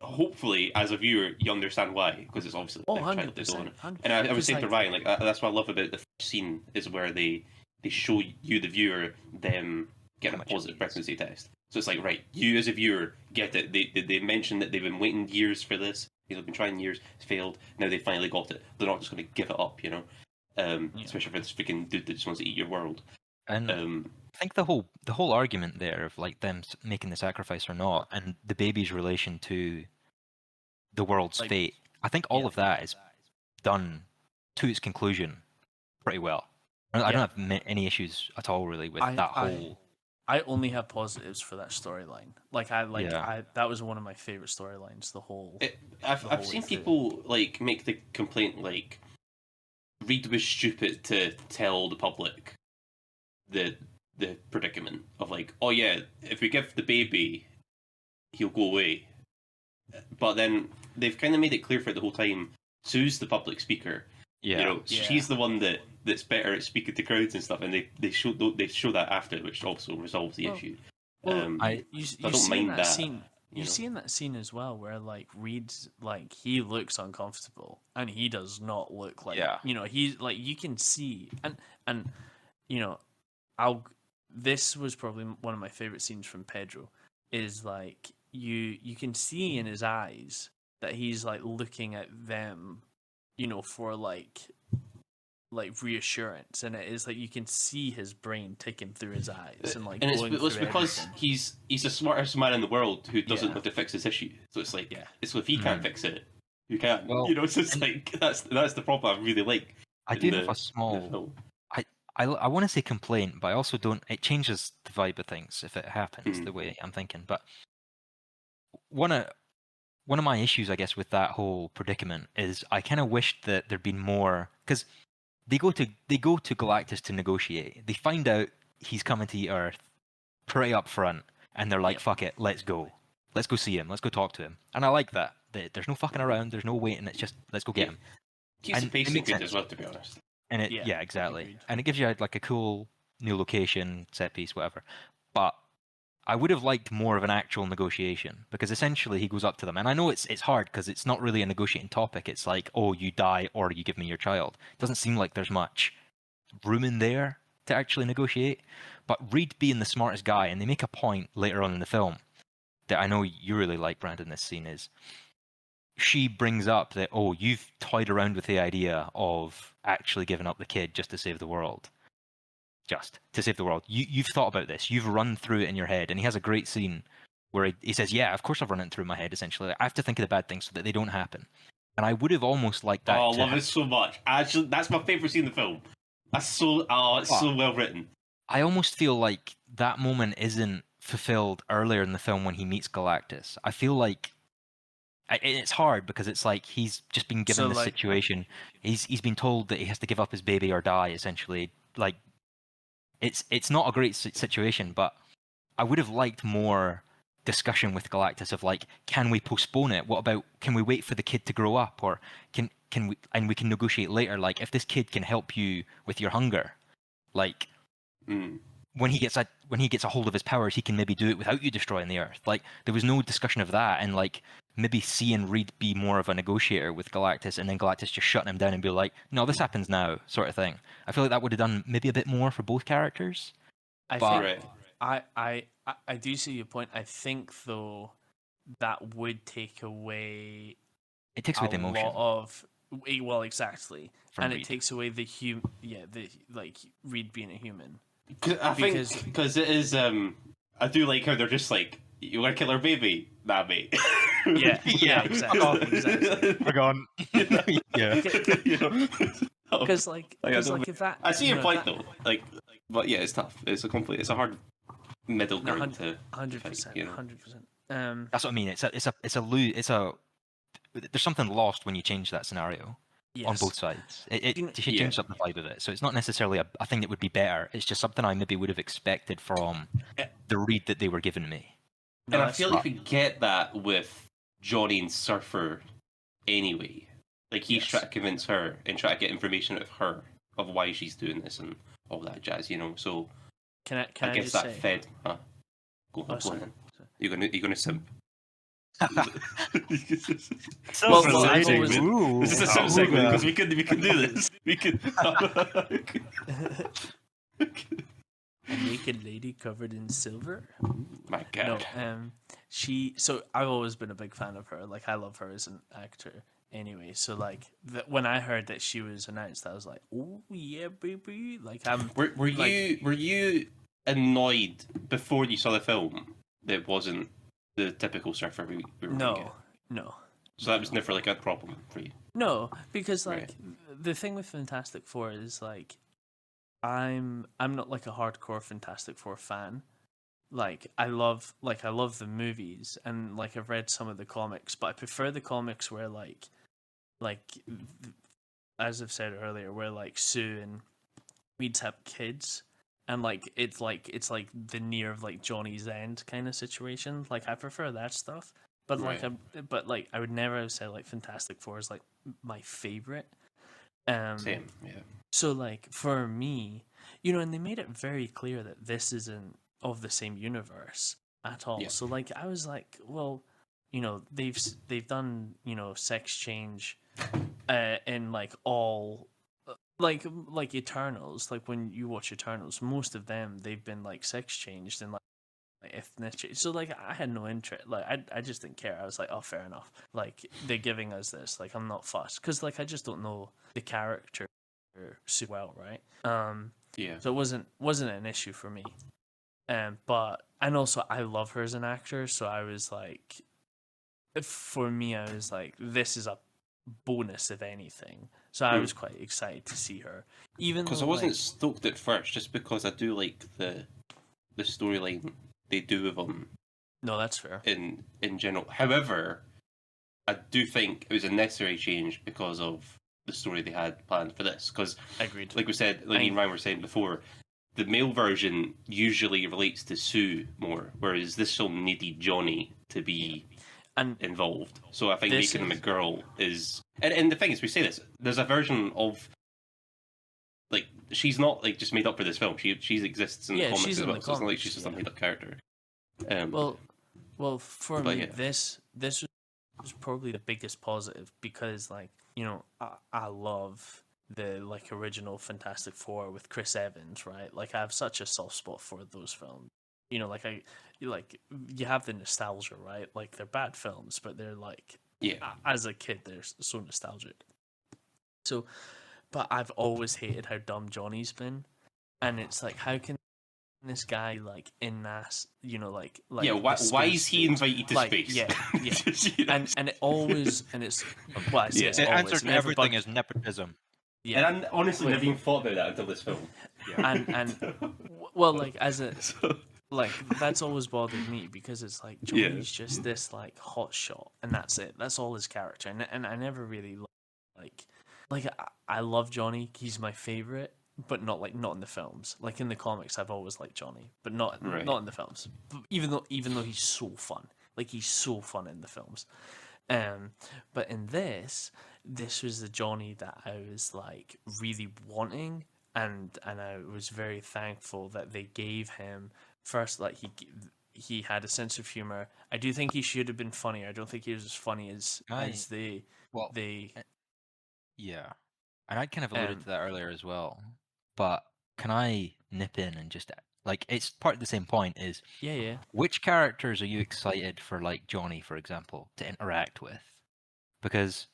hopefully as a viewer you understand why, because it's obviously 100%. And I was saying to Ryan, like that's what I love about the first scene is where they show you the viewer them getting a positive pregnancy test. So it's like, right, you as a viewer get it. They mentioned that they've been waiting years for this. They've been trying years, it's failed. Now they finally got it. They're not just going to give it up, especially for this freaking dude that just wants to eat your world. And I think the whole argument there of like them making the sacrifice or not, and the baby's relation to the world's fate, I think all of that is done to its conclusion pretty well. I don't have any issues at all really with that whole. I only have positives for that storyline. That was one of my favorite storylines. I've seen people like make the complaint like Reed was stupid to tell the public the predicament of like, oh yeah, if we give the baby, he'll go away. But then they've kind of made it clear for the whole time. Sue's the public speaker. She's the one that's better at speaking to crowds and stuff, and they show that after, which also resolves the issue. You see in that scene as well where like Reed's like he looks uncomfortable and he does not look like he's like you can see and this was probably one of my favorite scenes from Pedro is like you can see in his eyes that he's like looking at them for like reassurance, and it is like you can see his brain ticking through his eyes and like and going it's through because everything. he's the smartest man in the world who doesn't know how to fix this issue. So it's like it's if he can't fix it, you can't. Well, so it's like that's the problem I really like. I do have a small. I want to say complaint, but I also don't. It changes the vibe of things if it happens the way I'm thinking. But one of my issues, I guess, with that whole predicament is I kind of wished that there'd been more, because they go to Galactus to negotiate. They find out he's coming to Earth pretty up front, and they're like, "Fuck it, let's go see him, let's go talk to him." And I like that. There's no fucking around, there's no waiting. It's just let's go get him. Keeps the pacing good as well, to be honest. And exactly. Agreed. And it gives you like a cool new location, set piece, whatever. But I would have liked more of an actual negotiation, because essentially he goes up to them, and I know it's hard because it's not really a negotiating topic. It's like, oh, you die or you give me your child. It doesn't seem like there's much room in there to actually negotiate. But Reed being the smartest guy, and they make a point later on in the film that I know you really like, Brandon, this scene is, she brings up that, oh, you've toyed around with the idea of actually giving up the kid just to save the world. Just to save the world. You've thought about this. You've run through it in your head. And he has a great scene where he says, yeah, of course I've run it through my head, essentially. I have to think of the bad things so that they don't happen. And I would have almost liked that. Oh, I love it so much. Actually, that's my favourite scene in the film. That's so, so well written. I almost feel like that moment isn't fulfilled earlier in the film when he meets Galactus. I feel like it's hard because it's like he's just been given this situation. He's been told that he has to give up his baby or die, essentially. Like, it's not a great situation, but I would have liked more discussion with Galactus of like, can we postpone it? What about, can we wait for the kid to grow up, or can we, and we can negotiate later, like if this kid can help you with your hunger, like when he gets a hold of his powers, he can maybe do it without you destroying the Earth. Like, there was no discussion of that, and like maybe seeing Reed be more of a negotiator with Galactus, and then Galactus just shutting him down and be like, no, this happens now, sort of thing. I feel like that would have done maybe a bit more for both characters. I do see your point. I think though that would take away the emotion. Well, exactly, From and Reed. it takes away the Reed being a human. I think because it is. I do like how they're just like, you want to kill our baby? Nah, mate. Yeah, exactly. We're gone. Yeah. Because if that, I see you your know, point that, though. Like, but yeah, it's tough. It's a hard middle No, ground to 100%, fight, you know? 100%. That's what I mean. It's a there's something lost when you change that scenario on Yes. both sides. It You know- changes up the vibe of it. So it's not necessarily a thing that would be better. It's just something I maybe would have expected from the read that they were giving me. No, And I that's feel like we get that with Johnny and Surfer anyway. Like, he's Yes. trying to convince her and try to get information out of her of why she's doing this and all that jazz, you know? So Can I I guess just that say? fed. Huh? Go on Sorry. then. You're gonna simp. So Well, This I've always- is a simp segment because we can do this. We can. A naked lady covered in silver. My No, God. So I've always been a big fan of her. Like, I love her as an actor. Anyway, so like when I heard that she was announced, I was like, "Oh yeah, baby!" Like, Were you annoyed before you saw the film that it wasn't the typical surfer we were gonna get? No. So that was never like a problem for you. No, because like Right. the thing with Fantastic Four is like I'm not like a hardcore Fantastic Four fan. Like I love the movies and like I've read some of the comics, but I prefer the comics where like as I've said earlier, where like Sue and Reed's have kids and like it's like the near of like Johnny's End kind of situation. Like I prefer that stuff. But Right. I would never have said like Fantastic Four is like my favorite. Same, yeah. So like for me, and they made it very clear that this isn't of the same universe at all. Yeah. So like I was like, well, they've done sex change, in like all. Like Eternals, like when you watch Eternals, most of them they've been like sex changed and like ethnicity. So like I had no interest. Like I just didn't care. I was like, oh, fair enough. Like they're giving us this. Like I'm not fussed because like I just don't know the character super well, right? Yeah. So it wasn't an issue for me. But and also I love her as an actor, so I was like, for me, I was like, this is a bonus if anything. So I was quite excited to see her, even Because though I wasn't like, stoked at first, just because I do like the storyline they do with them no, that's fair. in general. However, I do think it was a necessary change because of the story they had planned for this. Because, Agreed. like we said, like me and Ryan were saying before, the male version usually relates to Sue more, whereas this film needed Johnny to be involved. So I think making him a girl is... And the thing is, we say this, there's a version of... Like, she's not like just made up for this film. She exists in the comics as well. So it's not like she's just a made up character. Well, for me, yeah. this was probably the biggest positive because, like, I love the like original Fantastic Four with Chris Evans, right? Like, I have such a soft spot for those films. You have the nostalgia, right? Like, they're bad films, but they're like, as a kid, they're so nostalgic. So, but I've always hated how dumb Johnny's been, and it's like, how can this guy like in mass, why is he invited to space? and it always it's well, I say it's the always, answer to everything is nepotism. Yeah, and I honestly never even thought about that until this film. And well, like as a like that's always bothered me because it's like Johnny's just this like hot shot and that's it. That's all his character, and I never really like I love Johnny. He's my favorite. But not in the films. Like in the comics, I've always liked Johnny, but not in the films. Even though he's so fun, like he's so fun in the films. But in this was the Johnny that I was like really wanting, and I was very thankful that they gave him first. Like he had a sense of humor. I do think he should have been funnier. I don't think he was as funny as they. Yeah, and I kind of alluded to that earlier as well. But can I nip in and just like it's part of the same point is which characters are you excited for, like Johnny, for example, to interact with? Because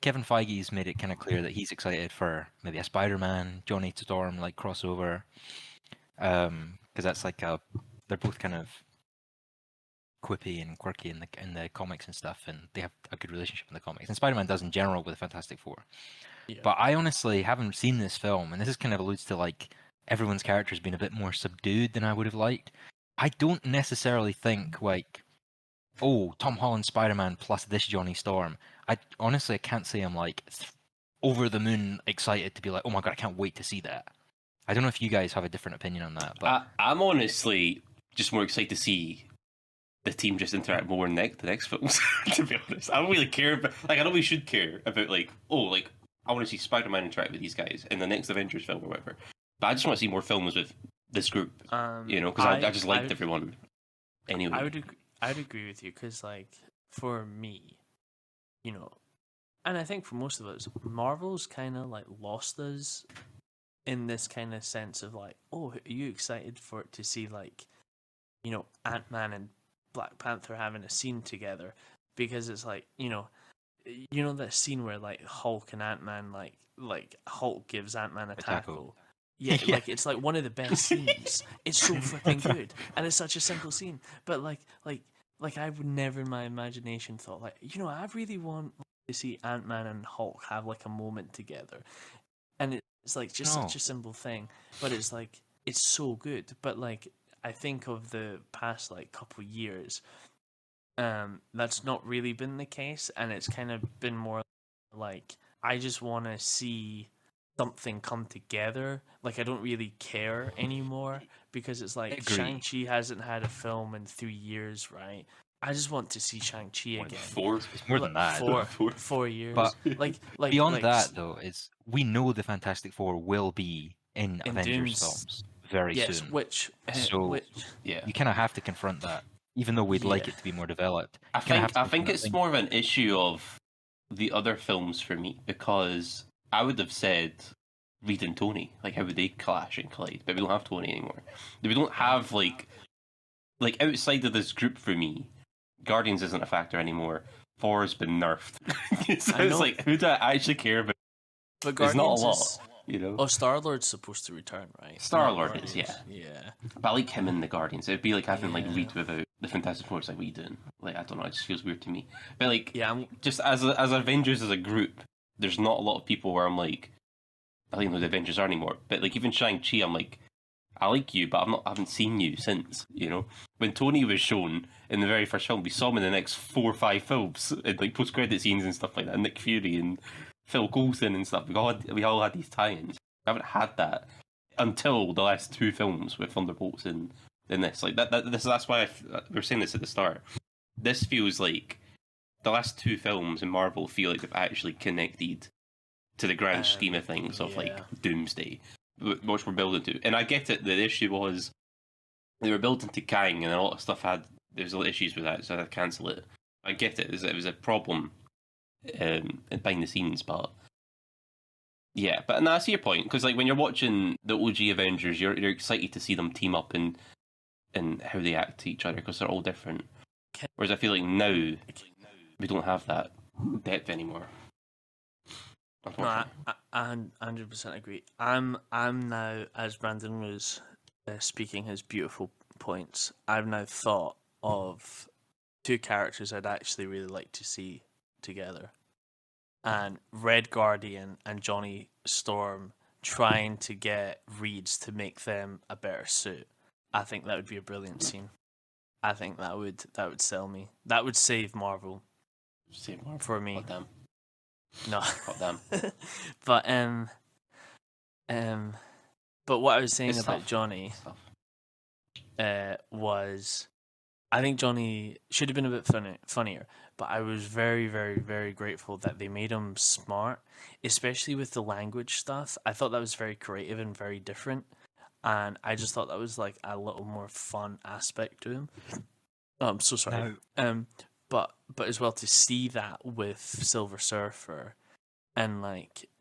Kevin Feige's made it kind of clear that he's excited for maybe a Spider-Man, Johnny Storm like crossover, because that's like they're both kind of quippy and quirky in the comics and stuff, and they have a good relationship in the comics, and Spider-Man does in general with the Fantastic Four. Yeah. But I honestly haven't seen this film, and this is kind of alludes to like everyone's characters being a bit more subdued than I would have liked. I don't necessarily think like, oh, Tom Holland Spider-Man plus this Johnny Storm. I honestly can't say I'm like over the moon excited to be like, oh my god, I can't wait to see that. I don't know if you guys have a different opinion on that, but I'm honestly just more excited to see the team just interact more in the next films. To be honest, I don't really care about, like, I know we should care about like, oh, like I want to see Spider-Man interact with these guys in the next Avengers film or whatever. But I just want to see more films with this group, you know, because I just liked everyone. Anyway, I would agree with you because, like, for me, you know, and I think for most of us, Marvel's kind of like lost us in this kind of sense of like, oh, are you excited for it to see like, you know, Ant-Man and Black Panther having a scene together? Because it's like, you know that scene where like Hulk and Ant-Man like Hulk gives Ant-Man a tackle. Yeah, Yeah. like it's like one of the best scenes. It's so flipping good, and it's such a simple scene. But like I would never in my imagination thought like, you know, I really want to see Ant-Man and Hulk have like a moment together, and it's like just such a simple thing, but it's like it's so good. But like I think of the past like couple years, that's not really been the case, and it's kind of been more like I just want to see something come together. Like I don't really care anymore because it's like Shang-Chi hasn't had a film in 3 years, right? I just want to see Shang-Chi again. 4? It's more than that. 4 years. But like beyond that, though, is we know the Fantastic Four will be in Avengers Doom's, films very soon. So you kind of have to confront that, even though we'd like it to be more developed. I think it's more of an issue of the other films for me, because I would have said Reed and Tony, like how would they clash and collide? But we don't have Tony anymore. We don't have like outside of this group for me, Guardians isn't a factor anymore. Thor's been nerfed. So it's like, who do I actually care about? But There's not a lot, you know. Oh, Star-Lord's supposed to return, right? Star-Lord is, yeah. Yeah. But I like him in the Guardians. It'd be like having like Reed without the Fantastic Four. It's like, what are you doing? Like, I don't know. It just feels weird to me. But like, just as Avengers as a group, there's not a lot of people where I'm like, I don't know who the Avengers are anymore. But like, even Shang-Chi, I'm like, I like you, but I haven't seen you since, you know? When Tony was shown in the very first film, we saw him in the next 4 or 5 films, in, like post-credit scenes and stuff like that. Nick Fury and Phil Coulson and stuff. We all had these tie-ins. I haven't had that until the last 2 films with Thunderbolts and this. Like that's why we were saying this at the start. This feels like the last 2 films in Marvel feel like they've actually connected to the grand scheme of things of like Doomsday, which we're building to. And I get it. The issue was they were building to Kang, and a lot of stuff there was a lot of issues with that, so I had to cancel it. I get it. It was a problem behind the scenes, but yeah. But no, I see your point, because like when you're watching the OG Avengers, you're excited to see them team up and how they act to each other, because they're all different. Whereas I feel like now we don't have that depth anymore. No, I 100% agree. I'm now, as Brandon was speaking his beautiful points, I've now thought of 2 characters I'd actually really like to see together. And Red Guardian and Johnny Storm trying to get Reeds to make them a better suit. I think that would be a brilliant scene. I think that would sell me. That would save Marvel. Save Marvel for me. God damn. No. God damn. But what I was saying It's about tough. Johnny was, I think Johnny should have been a bit funnier, but I was very, very, very grateful that they made him smart, especially with the language stuff. I thought that was very creative and very different, and I just thought that was like a little more fun aspect to him. Oh, I'm so sorry. No. But as well, to see that with Silver Surfer, and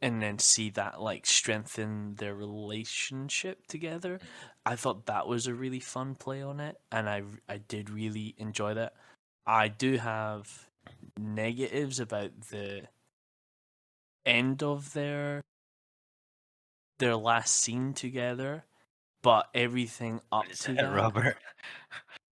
then see that like strengthen their relationship together, I thought that was a really fun play on it, and I did really enjoy that. I do have negatives about the end of their last scene together, but everything up Is to it, that. Robert?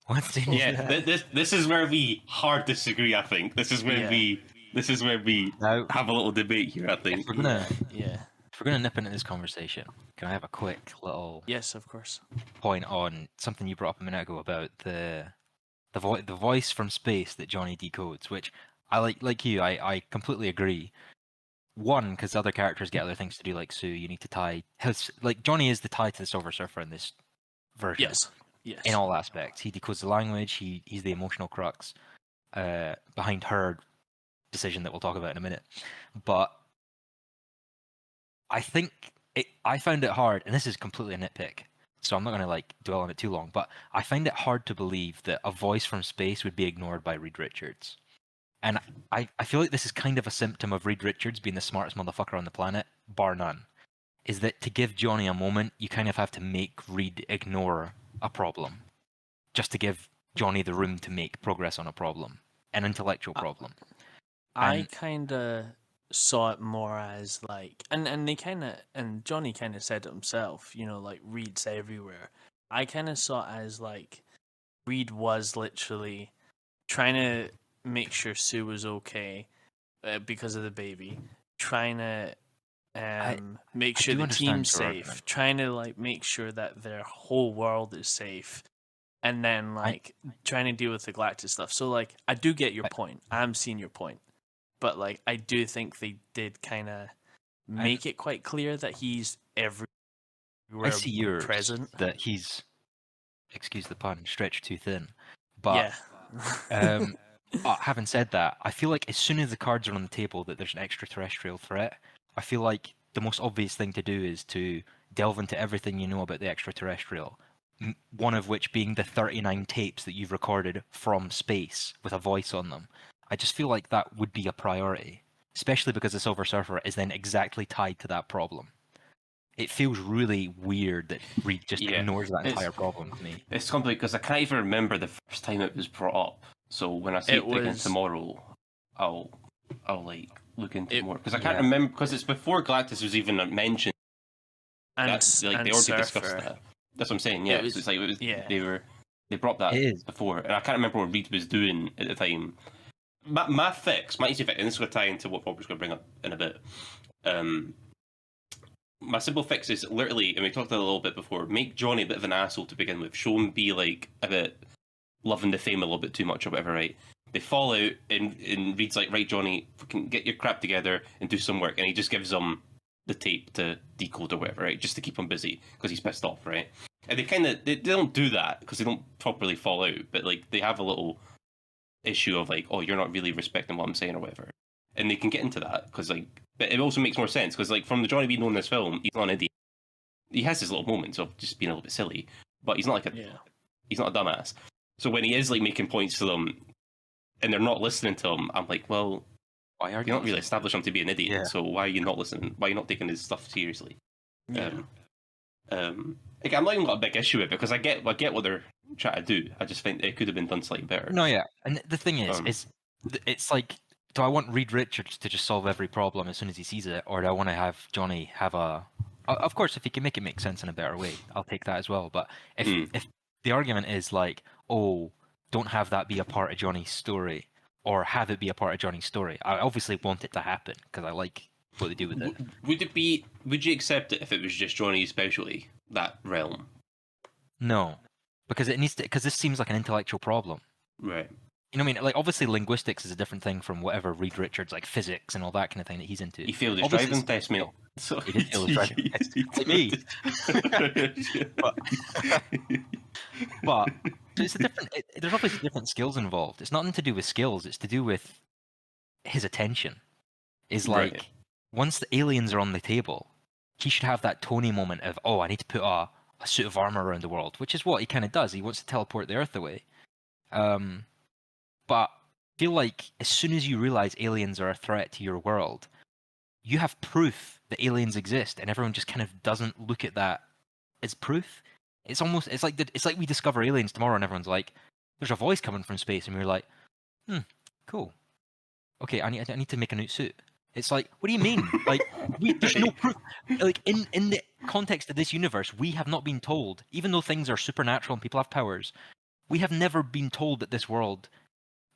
What scene is Yeah, that? this is where we hard disagree. I think this is where Yeah. we Now, have a little debate here. I if think. we're gonna Yeah. if we're gonna nip into this conversation, can I have a quick little Yes, of course. point on something you brought up a minute ago about the voice from space that Johnny decodes, which I like you, I completely agree. One, because other characters get other things to do, like Sue. You need to tie like Johnny is the tie to the Silver Surfer in this version. Yes. Yes. In all aspects, he decodes the language. He's the emotional crux behind her decision that we'll talk about in a minute. But I think I found it hard, and this is completely a nitpick, so I'm not going to like dwell on it too long. But I find it hard to believe that a voice from space would be ignored by Reed Richards. And I feel like this is kind of a symptom of Reed Richards being the smartest motherfucker on the planet, bar none. Is that to give Johnny a moment, you kind of have to make Reed ignore a problem, just to give Johnny the room to make progress on a problem, an intellectual problem. I kind of saw it more as like, and they kind of, and Johnny kind of said it himself, you know, like Reed's everywhere. I kind of saw it as like Reed was literally trying to make sure Sue was okay because of the baby, trying to make I sure do the understand team's your safe, argument. trying to like make sure that their whole world is safe, and then like trying to deal with the Galactus stuff. So like, I do get your point. I'm seeing your point, but like, I do think they did kind of make it quite clear that he's everywhere I see yours, present. that he's, excuse the pun, stretched too thin. But Yeah. having said that, I feel like as soon as the cards are on the table that there's an extraterrestrial threat, I feel like the most obvious thing to do is to delve into everything you know about the extraterrestrial. One of which being the 39 tapes that you've recorded from space with a voice on them. I just feel like that would be a priority, especially because the Silver Surfer is then exactly tied to that problem. It feels really weird that Reed just ignores that entire problem to me. It's complicated because I can't even remember the first time it was brought up. So when I see it again tomorrow, I'll like look into it more because I can't remember because it's before Galactus was even mentioned. And like they already discussed that. That's what I'm saying. Yeah, it's like they brought that before, and I can't remember what Reed was doing at the time. My easy fix, and this is going to tie into what Robert's going to bring up in a bit. My simple fix is literally, and we talked a little bit before, make Johnny a bit of an asshole to begin with. Show him be like a bit loving the fame a little bit too much or whatever, right? They fall out, and Reed's like, right, Johnny, fucking get your crap together and do some work. And he just gives them the tape to decode or whatever, right? Just to keep him busy because he's pissed off, right? And they don't do that because they don't properly fall out, but like they have a little issue of like, oh, you're not really respecting what I'm saying or whatever. And they can get into that because like, but it also makes more sense because like from the Johnny we know in this film, he's not an idiot. He has his little moments of just being a little bit silly, but he's not like he's not a dumbass. So when he is like making points to them and they're not listening to him, I'm like, well, why are you not really establish him to be an idiot? Yeah. So why are you not listening? Why are you not taking his stuff seriously? Yeah. Like, I'm not even got a big issue with it because I get what they're trying to do. I just think it could have been done slightly better. No, yeah, and the thing is it's like, do I want Reed Richards to just solve every problem as soon as he sees it, or do I want to have Johnny have a? Of course, if he can make it make sense in a better way, I'll take that as well. But if the argument is like, oh, don't have that be a part of Johnny's story, or have it be a part of Johnny's story, I obviously want it to happen because I like what they do with it. Would you accept it if it was just Johnny's specialty, that realm? No, because it needs to. Because this seems like an intellectual problem. Right. You know what I mean? Like, obviously, linguistics is a different thing from whatever Reed Richards, like physics and all that kind of thing that he's into. He failed his driving test, mate. So he did fail his driving test. Like me. but it's a different. There's obviously different skills involved. It's nothing to do with skills. It's to do with his attention. Is like once the aliens are on the table, he should have that Tony moment of, oh, I need to put a suit of armor around the world, which is what he kind of does. He wants to teleport the Earth away. But I feel like as soon as you realize aliens are a threat to your world, you have proof that aliens exist, and everyone just kind of doesn't look at that as proof. It's like we discover aliens tomorrow, and everyone's like, "There's a voice coming from space," and we're like, cool. Okay, I need to make a new suit. It's like, what do you mean? Like, there's no proof. Like, in the context of this universe, we have not been told, even though things are supernatural and people have powers, we have never been told that this world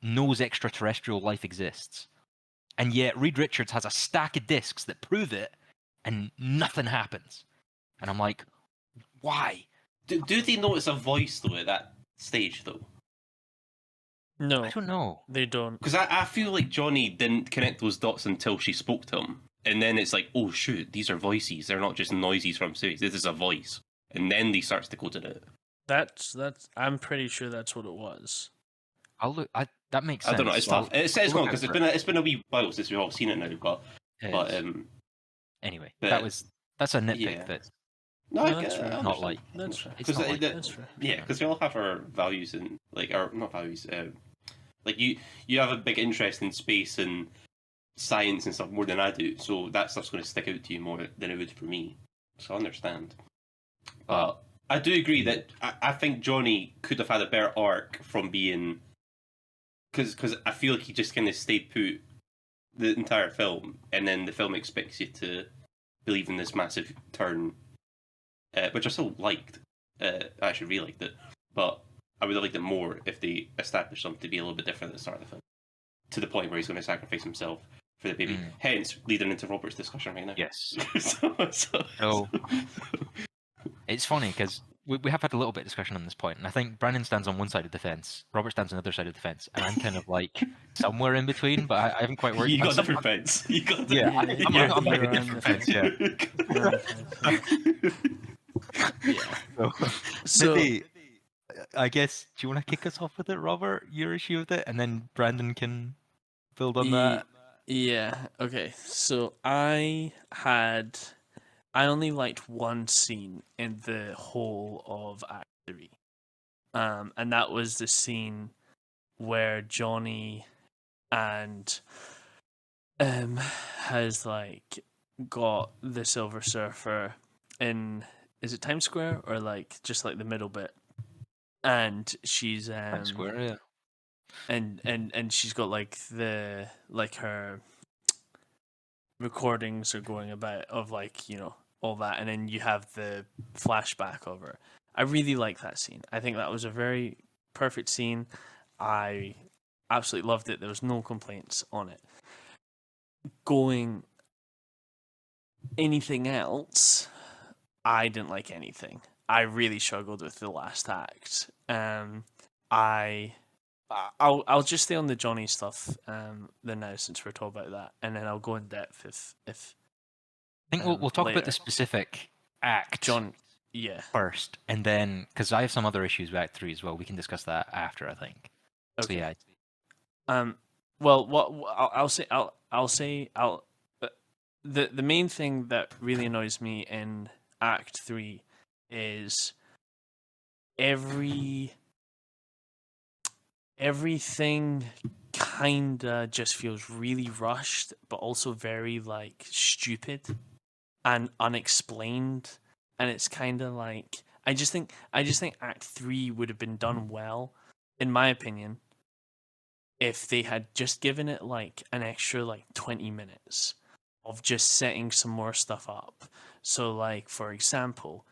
knows extraterrestrial life exists. And yet Reed Richards has a stack of discs that prove it, and nothing happens. And I'm like, why? Do they notice a voice, though, at that stage, though? No, I don't know. they don't. Because I feel like Johnny didn't connect those dots until she spoke to him. And then it's like, oh, shoot, these are voices. They're not just noises from space. This is a voice. And then he starts to go to it. That's. I'm pretty sure that's what it was. I'll look. That makes sense. I don't know. It's tough. It's not because it's been a wee while since we've all seen it now. But anyway, but, that's a nitpick. yeah. That's no, I that's get right. it. not like That's right. it's not like That's true. Yeah, because we all have our values and like our not values. Like you have a big interest in space and science and stuff more than I do, so that stuff's going to stick out to you more than it would for me. So I understand. But I do agree that I think Johnny could have had a better arc from being because I feel like he just kind of stayed put the entire film, and then the film expects you to believe in this massive turn, which I still liked. I actually really liked it, but I would have liked it more if they established something to be a little bit different at the start of the film, to the point where he's going to sacrifice himself for the baby. Hence, leading into Robert's discussion right now. yes. so It's funny because we have had a little bit of discussion on this point, and I think Brandon stands on one side of the fence, Robert stands on the other side of the fence, and I'm kind of like somewhere in between, but I haven't quite worked. You got a different fence. You got yeah, I'm like a you're different on fence. Yeah. So maybe, I guess, do you want to kick us off with it, Robert? Your issue with it, and then Brandon can build on that. Yeah. Okay. So I only liked one scene in the whole of Act 3. And that was the scene where Johnny and has like got the Silver Surfer in, is it Times Square or like just like the middle bit? And she's Times Square, yeah. and she's got like her recordings are going about of like, you know, all that, and then you have the flashback of her. I really like that scene. I think that was a very perfect scene. I absolutely loved it. There was no complaints on it. Going anything else, I didn't like anything. I really struggled with the last act. I'll just stay on the Johnny stuff then now, since we're talking about that, and then I'll go in depth if I think we'll talk later. about the specific act first, and then because I have some other issues with Act 3 as well, we can discuss that after, I think. Okay. So yeah. Well, what I'll say the main thing that really annoys me in Act 3 is everything kinda just feels really rushed, but also very like stupid and unexplained. And it's kind of like I just think Act 3 would have been done well, in my opinion, if they had just given it like an extra like 20 minutes of just setting some more stuff up. So like, for example,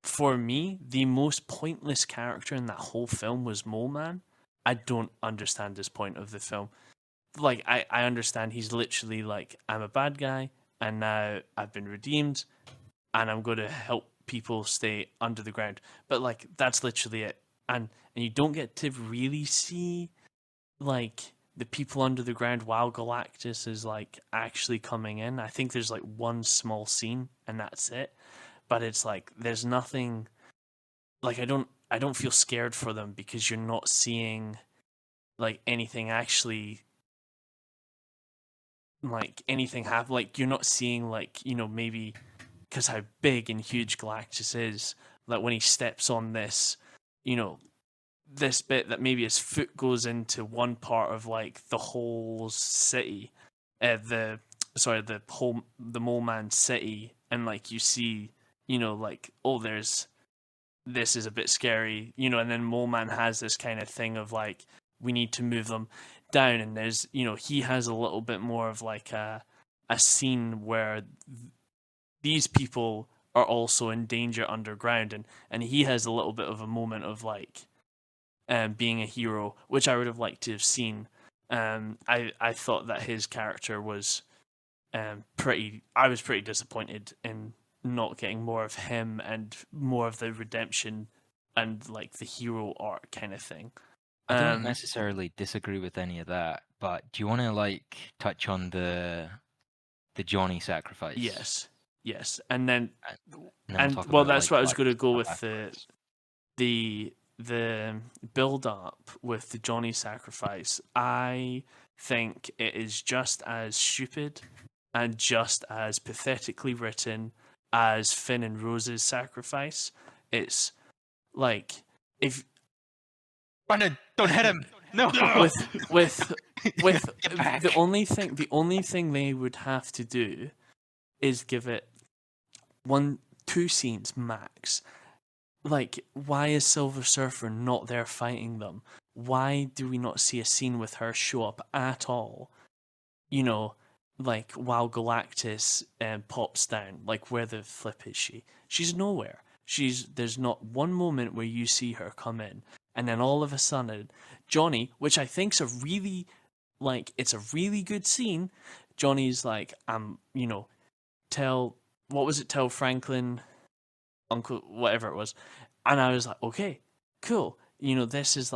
for me, the most pointless character in that whole film was Mole Man. I don't understand this point of the film. Like, I understand he's literally like, I'm a bad guy, and now I've been redeemed, and I'm going to help people stay under the ground. But like, that's literally it. And you don't get to really see like the people under the ground while Galactus is like actually coming in. I think there's like one small scene, and that's it. But it's like there's nothing. Like I don't feel scared for them because you're not seeing like anything actually like anything happen. Like you're not seeing like, you know, maybe because how big and huge Galactus is, like when he steps on this, you know, this bit that maybe his foot goes into one part of like the whole city, the Mole Man city, and like you see, you know, like, oh, this is a bit scary, you know, and then Mole Man has this kind of thing of like, we need to move them down, and there's, you know, he has a little bit more of like a a scene where these people are also in danger underground, and he has a little bit of a moment of like being a hero, which I would have liked to have seen. I thought that his character was pretty. I was pretty disappointed in not getting more of him and more of the redemption and like the hero arc kind of thing. I don't necessarily disagree with any of that, but do you want to like touch on the Johnny sacrifice? Yes, and then talk well, about, that's like, what I was going to go with afterwards. the build up with the Johnny sacrifice. I think it is just as stupid and just as pathetically written as Finn and Rose's sacrifice. It's like if Brandon, don't hit him. No. with Get back. the only thing they would have to do is give it 1-2 scenes max. Like, why is Silver Surfer not there fighting them? Why do we not see a scene with her show up at all? You know, like while Galactus pops down. Like, where the flip is she? She's nowhere. There's not one moment where you see her come in, and then all of a sudden, Johnny, which I think's it's a really good scene. Johnny's like, tell Franklin, Uncle, whatever it was. And I was like, okay, cool. This is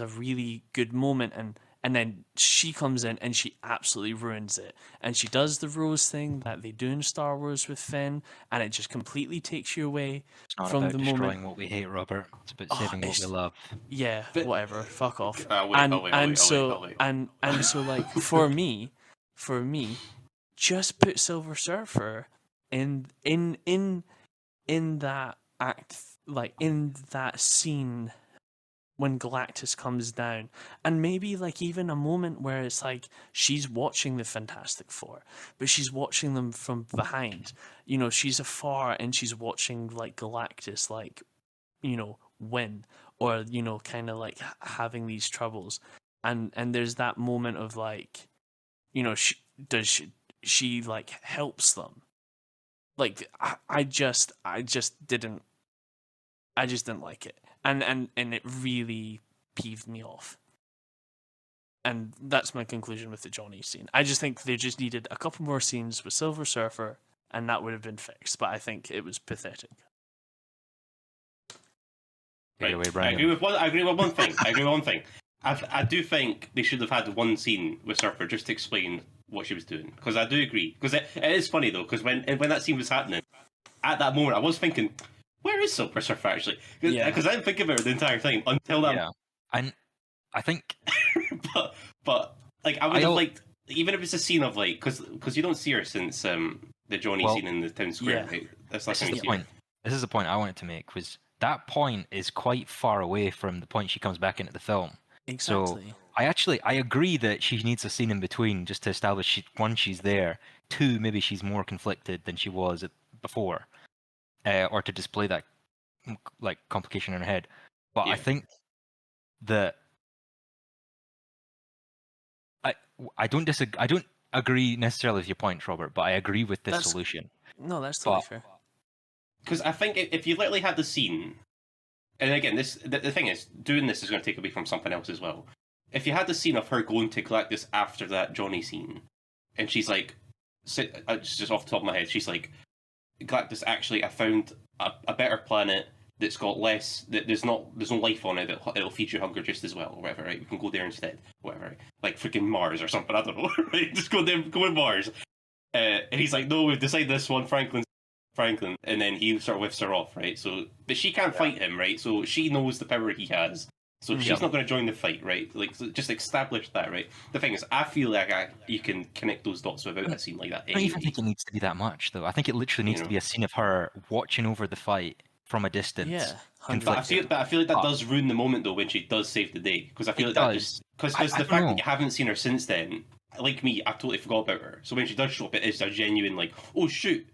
a really good moment. And then she comes in and she absolutely ruins it. And she does the Rose thing that they do in Star Wars with Finn, and it just completely takes you away It's not from about the destroying moment. what we hate, Robert. It's about saving what we love. Yeah, But- whatever. Fuck off. I'll wait. So like for me, just put Silver Surfer in that act, like in that scene when Galactus comes down, and maybe like even a moment where it's like she's watching the Fantastic Four, but she's watching them from behind. She's afar and she's watching like Galactus, like win, or kind of like having these troubles, and there's that moment of like, she like helps them. Like I just didn't like it, and it really peeved me off. And that's my conclusion with the Johnny scene. I just think they just needed a couple more scenes with Silver Surfer, and that would have been fixed. But I think it was pathetic. Take it away, I Brandon. agree with one thing. I do think they should have had one scene with Surfer just to explain what she was doing, because I do agree. Because it is funny though, because when that scene was happening, at that moment I was thinking, where is Silver Surfer actually? Because I didn't think of her the entire time until that. Yeah, and I think, but like I would have liked, even if it's a scene of like, because you don't see her since the Johnny scene in the town square, right? That's this is the point. This is the point I wanted to make. Was that point is quite far away from the point she comes back into the film. Exactly. So I agree that she needs a scene in between just to establish one, she's there, two, maybe she's more conflicted than she was before, or to display that like complication in her head. But I think that I don't agree necessarily with your point, Robert, but I agree with this solution. No, that's totally fair. Because I think if you literally had the scene, and again, the thing is, doing this is going to take away from something else as well. If you had the scene of her going to Galactus after that Johnny scene, and she's like, just off the top of my head, she's like, Galactus, actually, I found a better planet that's got less, there's no life on it, it'll feed your hunger just as well, or whatever, right? We can go there instead, whatever, right? Like freaking Mars or something, I don't know, right? Just go to Mars. And he's like, no, we've decided this one, Franklin, and then he sort of whiffs her off, right? So, but she can't fight him, right? So she knows the power he has. So she's not going to join the fight, right? Like, so just establish that, right? The thing is, I feel like you can connect those dots without a scene like that. I don't even think it needs to be that much, though. I think it literally needs to be a scene of her watching over the fight from a distance. Yeah, but I feel like that does ruin the moment, though, when she does save the day. Because I feel like that just... Because the fact that you haven't seen her since then, like me, I totally forgot about her. So when she does show up, it is a genuine, like, oh, shoot.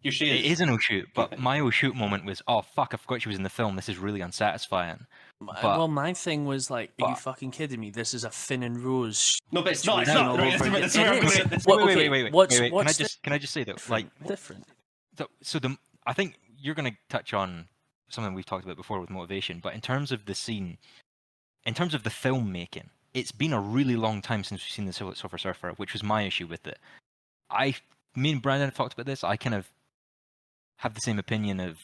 It is an oh shoot, but my oh shoot moment was, oh fuck, I forgot she was in the film. This is really unsatisfying. Well, my thing was like, are you fucking kidding me? This is a Finn and Rose. No, but it's not. It's all not. over again. That's where I'm going. Wait. Can I just say though, like different? I think you're going to touch on something we've talked about before with motivation, but in terms of the scene, in terms of the filmmaking, it's been a really long time since we've seen the Silver Surfer, which was my issue with it. Me and Brandon have talked about this. I kind of have the same opinion of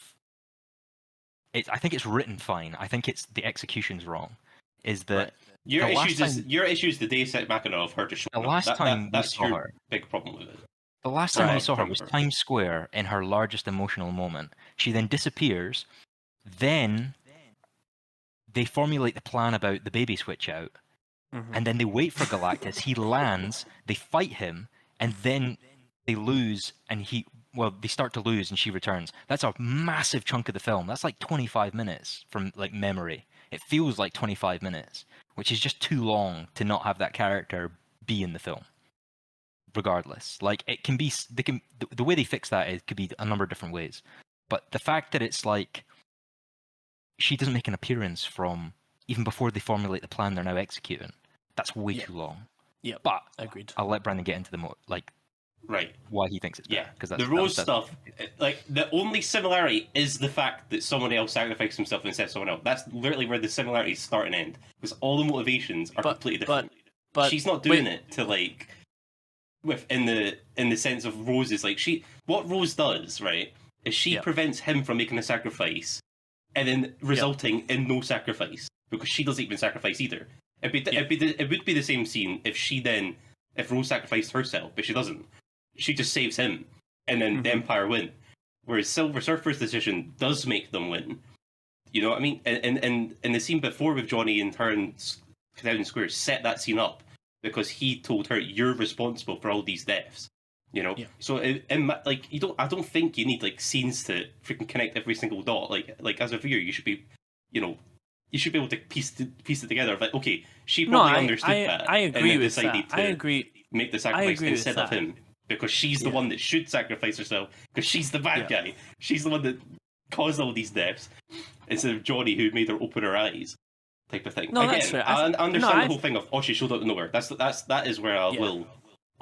it. I think it's written fine. I think it's the execution's wrong. Is that right. Your issue is the day set back of her to show the last time we saw her. Big problem with it. The last time we saw her was Times Square in her largest emotional moment. She then disappears. Then they formulate the plan about the baby switch out. Mm-hmm. And then they wait for Galactus. He lands. They fight him. And then they lose. And they start to lose and she returns. That's a massive chunk of the film. That's like 25 minutes from like memory. It feels like 25 minutes, which is just too long to not have that character be in the film. Regardless, like it can be, the way they fix that it could be a number of different ways. But the fact that it's like she doesn't make an appearance from even before they formulate the plan they're now executing, that's way too long. Yeah, but agreed. I'll let Brandon get into why he thinks it's better. Because the Rose stuff, like the only similarity is the fact that someone else sacrificed himself instead of someone else. That's literally where the similarities start and end, because all the motivations are completely different. But she's not doing it to like. In the sense of Rose's, like what Rose does, right, is she prevents him from making a sacrifice, and then resulting in no sacrifice because she doesn't even sacrifice either. It would be the same scene if Rose sacrificed herself, but she doesn't. She just saves him, and then the Empire win. Whereas Silver Surfer's decision does make them win. You know what I mean? And the scene before with Johnny and her in Canadian Square set that scene up. Because he told her, "You're responsible for all these deaths," you know. Yeah. So, I don't think you need like scenes to freaking connect every single dot. Like as a viewer, you should be, you should be able to piece it together. Like, okay, she probably understood that. I agree with that. I agree. Make the sacrifice instead of him because she's the one that should sacrifice herself because she's the bad guy. She's the one that caused all these deaths instead of Johnny who made her open her eyes. Type of thing. No, again, that's fair. I understand the whole thing of she showed up nowhere. That is where I will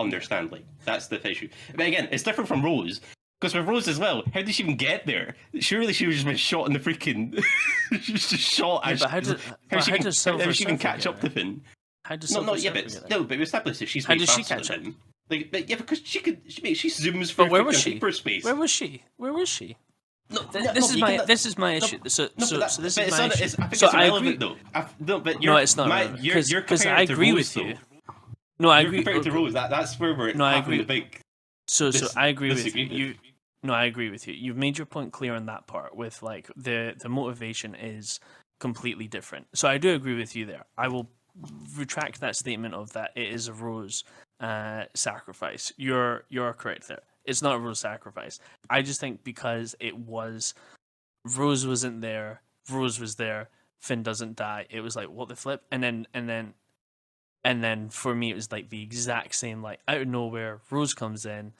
understand. Like that's the issue. But again, it's different from Rose because with Rose as well. How did she even get there? Surely she was just been shot in the freaking. She's just shot. How does she even catch up to Finn? How does but we established that she's. How does she catch up? Because she zooms through hyperspace. Where was she? No, this is my issue. So this is my issue. So I agree. Though. It's not because I agree with you. No, I agree. Compared to Rose, that's where we're having the big. So I agree with you. No, I agree with you. You've made your point clear on that part. With like the motivation is completely different. So I do agree with you there. I will retract that statement of that it is a Rose sacrifice. You're correct there. It's not a Rose sacrifice. I just think because it was Rose wasn't there, Rose was there, Finn doesn't die. It was like what the flip, and then for me it was like the exact same. Like out of nowhere, Rose comes in,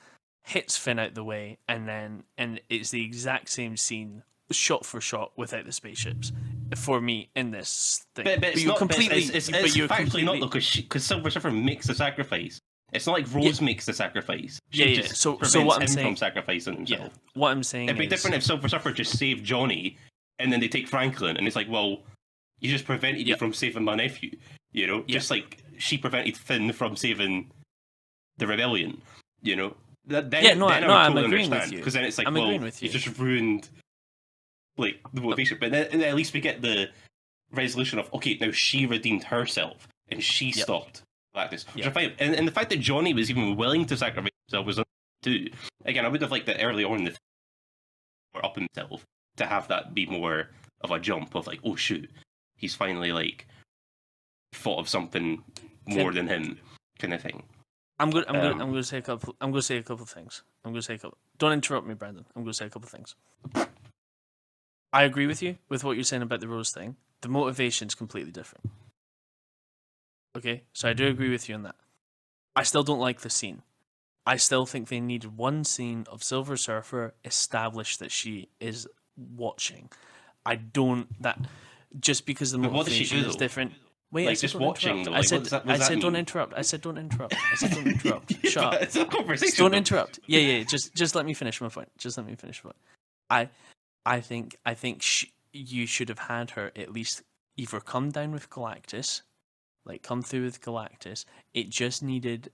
hits Finn out the way, and it's the exact same scene, shot for shot, without the spaceships. For me in this thing, but it's not completely. It's factually not though, because Silver Surfer makes the sacrifice. It's not like Rose makes the sacrifice. So what I'm saying from sacrificing himself. What I'm saying it'd be different if Silver Surfer just saved Johnny, and then they take Franklin, and it's like, well, you just prevented me from saving my nephew. You know, just like she prevented Finn from saving the rebellion. You know, I'm agreeing with you. Because then it's like, you just ruined like the motivation. But then at least we get the resolution of okay, now she redeemed herself and she stopped. Like this, and the fact that Johnny was even willing to sacrifice himself was too. Again, I would have liked that early on in the or up himself to have that be more of a jump of like, oh shoot, he's finally like thought of something more than him, kind of thing. I'm going to say a couple. I'm going to say a couple of things. Don't interrupt me, Brandon. I'm going to say a couple of things. I agree with you with what you're saying about the Rose thing. The motivation's completely different. Okay, so I do agree with you on that. I still don't like the scene. I still think they needed one scene of Silver Surfer establish that she is watching. I don't that just because the But what does she motivation do, is though? different. Wait, Like, I said just don't watching, interrupt. though, I like, said what does that- what I does that said don't mean? interrupt. I said don't interrupt. I said don't interrupt. Shut But up. it's a conversation. Just don't though. interrupt. Yeah. Just let me finish my point. Just let me finish my point. I think you should have had her at least either come down with Galactus, like come through with Galactus. It just needed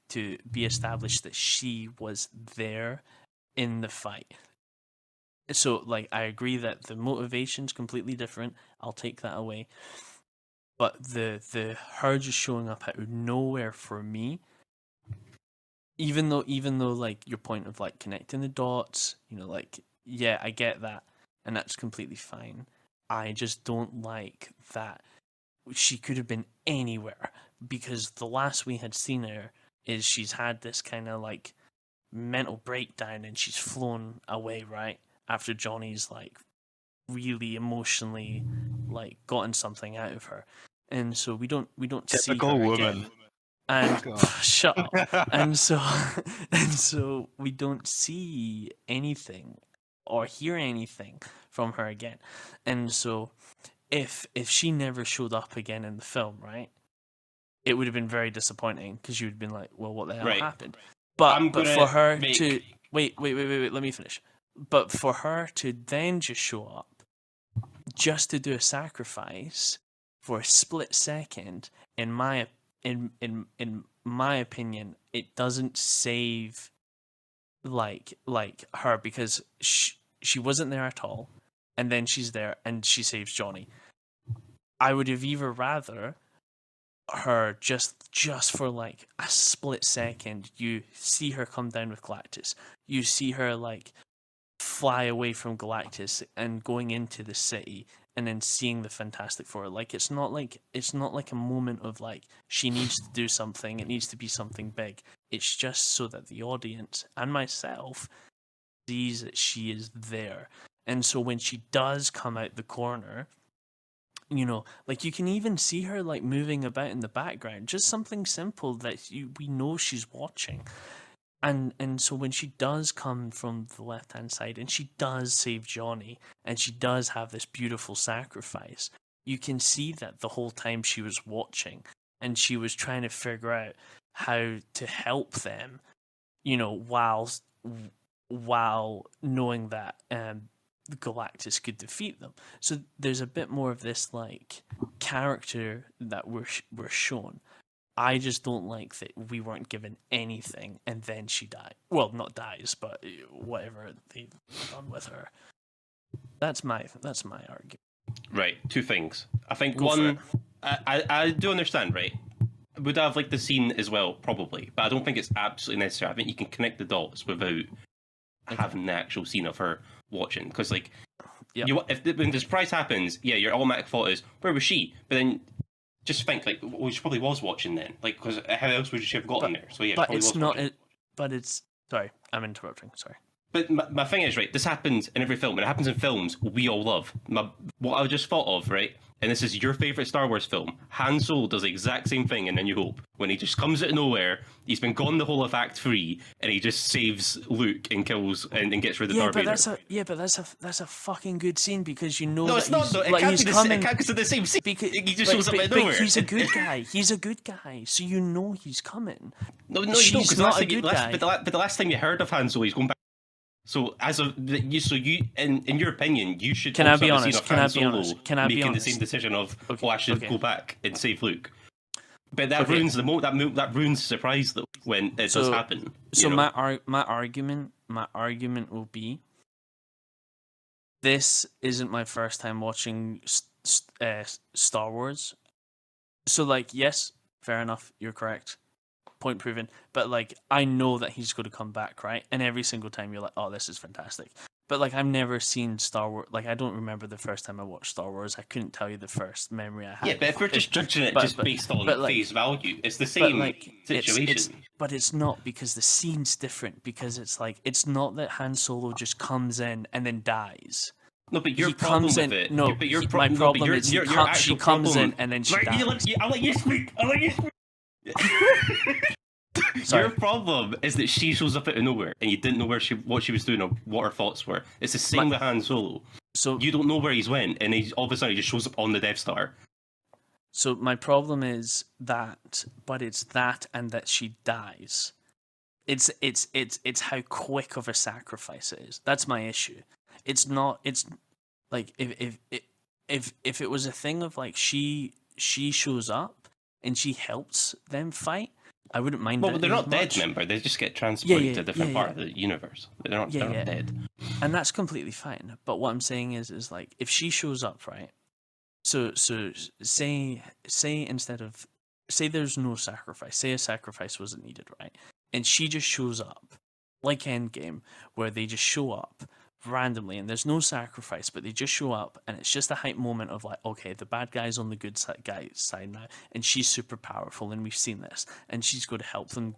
to be established that she was there in the fight. So, like, I agree that the motivation's completely different. I'll take that away. But the her just showing up out of nowhere for me, even though like your point of like connecting the dots, like yeah, I get that, and that's completely fine. I just don't like that she could have been anywhere, because the last we had seen her is she's had this kind of like mental breakdown and she's flown away, right? After Johnny's like really emotionally like gotten something out of her. And so we don't see Typical her woman. again. And Fuck shut up. And so we don't see anything or hear anything from her again. And so if she never showed up again in the film, right, it would have been very disappointing, because you would have been like, well, what the hell Right. happened? But gonna for her make- to wait, let me finish. But for her to then just show up, just to do a sacrifice for a split second, in my opinion, it doesn't save like her, because she wasn't there at all, and then she's there and she saves Johnny. I would have either rather her just for like a split second, you see her come down with Galactus, you see her like fly away from Galactus and going into the city, and then seeing the Fantastic Four. Like it's not like a moment of like she needs to do something, it needs to be something big. It's just so that the audience and myself sees that she is there. And so when she does come out the corner, like you can even see her like moving about in the background, just something simple that we know she's watching. And so when she does come from the left hand side and she does save Johnny and she does have this beautiful sacrifice, you can see that the whole time she was watching and she was trying to figure out how to help them, while knowing that Galactus could defeat them. So there's a bit more of this like character that we're shown. I just don't like that we weren't given anything and then she died. Well, not dies, but whatever they've done with her. That's my argument. Right, two things. I think Go for one, I do understand, right? Would I have liked the scene as well? Probably, but I don't think it's absolutely necessary. I think you can connect the dots without having the actual scene of her watching, because like, Yep. when the surprise happens, yeah, your automatic thought is, where was she? But then just think, like, well, she probably was watching then, like, because how else would she have gotten there? So yeah, But she it's was not. watching. But it's sorry, I'm interrupting. Sorry. But my thing is, right, this happens in every film, and it happens in films we all love. What I just thought of, right, and this is your favourite Star Wars film, Han Solo does the exact same thing in A New Hope, when he just comes out of nowhere, he's been gone the whole of Act 3, and he just saves Luke and kills, and gets rid of Darth Vader. But that's a fucking good scene, because you know No, that it's not, though. It like, can't he's be coming. it can't be the same scene. Because, He just shows up out of but nowhere. he's a good guy. He's a good guy, so you know he's coming. No, you don't, She's because not a good guy. but the last time you heard of Han Solo, he's going back. So in your opinion, you should. Can I be also have a scene honest? of Can I Han be Solo honest? Can I be making honest? the same decision of, Okay, I should okay. go back and save Luke. But that Okay. ruins the that ruins the surprise though when it does happen. So you know? my argument will be, this isn't my first time watching Star Wars. So like, yes, fair enough, you're correct. Point proven. But like, I know that he's going to come back, right? And every single time you're like, oh, this is fantastic. But like, I've never seen Star Wars. Like, I don't remember the first time I watched Star Wars. I couldn't tell you the first memory I had. Yeah, but if we're just judging it based on like, face value, it's the but same like, situation. but it's not, because the scene's different. Because it's like, it's not that Han Solo just comes in and then dies. No, but your He problem comes with in. it. No, but your my problem is your she actual comes problem, in and then she Right, dies. I'll let you speak. Sorry. Your problem is that she shows up out of nowhere, and you didn't know what she was doing or what her thoughts were. It's the same with Han Solo. So you don't know where he's went, and all of a sudden he just shows up on the Death Star. So my problem is that, but it's that, and that she dies. It's how quick of a sacrifice it is. That's my issue. It's not. It's like if it was a thing of like she shows up and she helps them fight, I wouldn't mind. Well, they're not dead, much. remember? They just get transported to a different part of the universe. They're not Yeah. dead. And that's completely fine. But what I'm saying is like if she shows up, right? So say instead of say there's no sacrifice, say a sacrifice wasn't needed, right? And she just shows up, like Endgame, where they just show up randomly and there's no sacrifice, but they just show up and it's just a hype moment of like, okay, the bad guy's on the good guy's side now, and she's super powerful, and we've seen this, and she's going to help them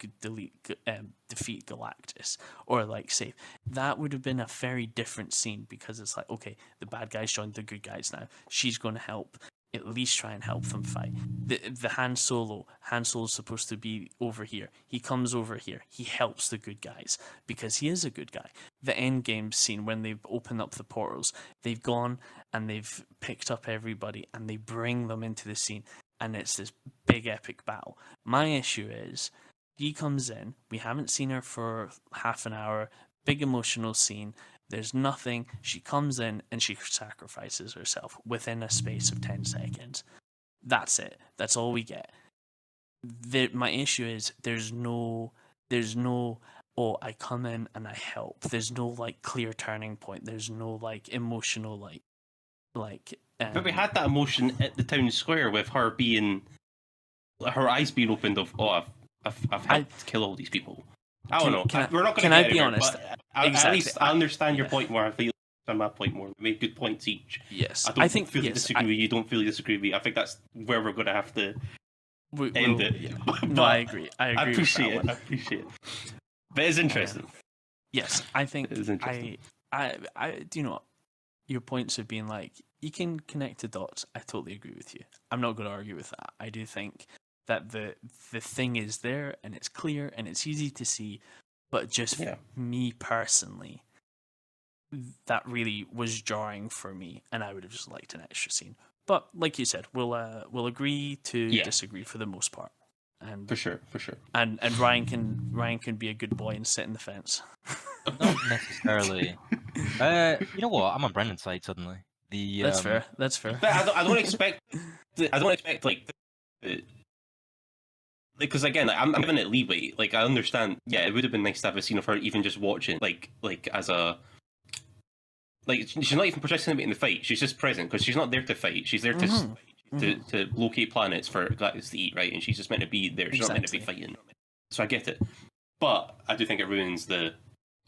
defeat Galactus, or like save. That would have been a very different scene, because it's like, okay, the bad guys joined the good guys now. She's going to help. At least try and help them fight. The Han Solo's supposed to be over here. He comes over here. He helps the good guys because he is a good guy. The end game scene, when they've opened up the portals, they've gone and they've picked up everybody and they bring them into the scene, and it's this big epic battle. My issue is she comes in, we haven't seen her for half an hour, big emotional scene. There's nothing. She comes in and she sacrifices herself within a space of 10 seconds. That's it. That's all we get. My issue is there's no, oh, I come in and I help. There's no like clear turning point. There's no like emotional But we had that emotion at the town square with her eyes being opened of, oh, I've helped kill all these people. I don't know. We're not going to. Can I be honest? Exactly. At least I understand your point more. I feel on my point more. We made good points each. Yes, I don't fully disagree with you. You don't fully disagree with me. I think that's where we're going to have to end it. Yeah. No, I agree. I appreciate it. I appreciate it. But it's interesting. Yes, I think it is interesting. I do you know what? Your points of being like you can connect the dots. I totally agree with you. I'm not going to argue with that. I do think that the thing is there and it's clear and it's easy to see, but just me personally, that really was jarring for me, and I would have just liked an extra scene. But like you said, we'll agree to disagree for the most part. And for sure. And Ryan can be a good boy and sit in the fence. Not necessarily. You know what? I'm on Brendan's side suddenly. That's fair. But I don't expect like. Because again, I'm giving it leeway. Like I understand, it would have been nice to have a scene of her even just watching, like as a, like she's not even participating in the fight. She's just present because she's not there to fight. She's there to locate planets for Galactus to eat, right? And she's just meant to be there. She's not meant to be fighting. So I get it, but I do think it ruins the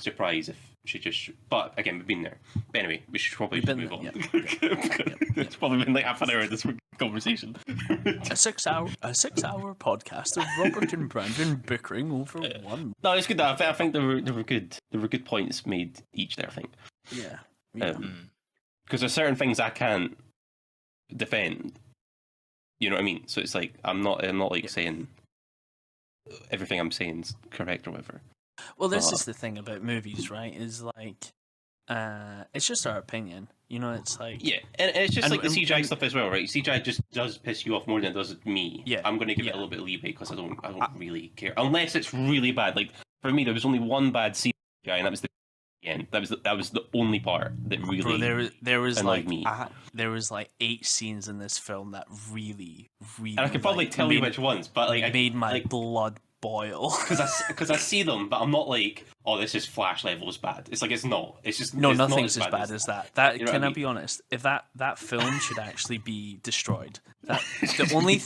surprise if she just. But again, we've been there. But anyway, we should probably move on. It's probably been like half an hour of this conversation. a six hour podcast of Robert and Brandon bickering over one. No, it's good. I think there were good. There were good points made each there. I think. Yeah. Because there's certain things I can't defend. You know what I mean? So it's like I'm not like saying everything I'm saying is correct or whatever. Well, this is the thing about movies, right? Is like, it's just our opinion. You know, it's like and it's just like the CGI stuff as well, right? CGI just does piss you off more than it does me. Yeah, I'm going to give it a little bit of leeway because I don't really care unless it's really bad. Like for me, there was only one bad CGI, and that was the end. That was the only part that really. Bro, there was annoyed like me. There was like 8 scenes in this film that really. And I could probably tell you which ones, but like made my blood boil because I see them, but I'm not like, oh, this is Flash levels bad. It's like it's not. It's just no, it's nothing's as bad as that. That you know can I I be honest? If that film should actually be destroyed. That the only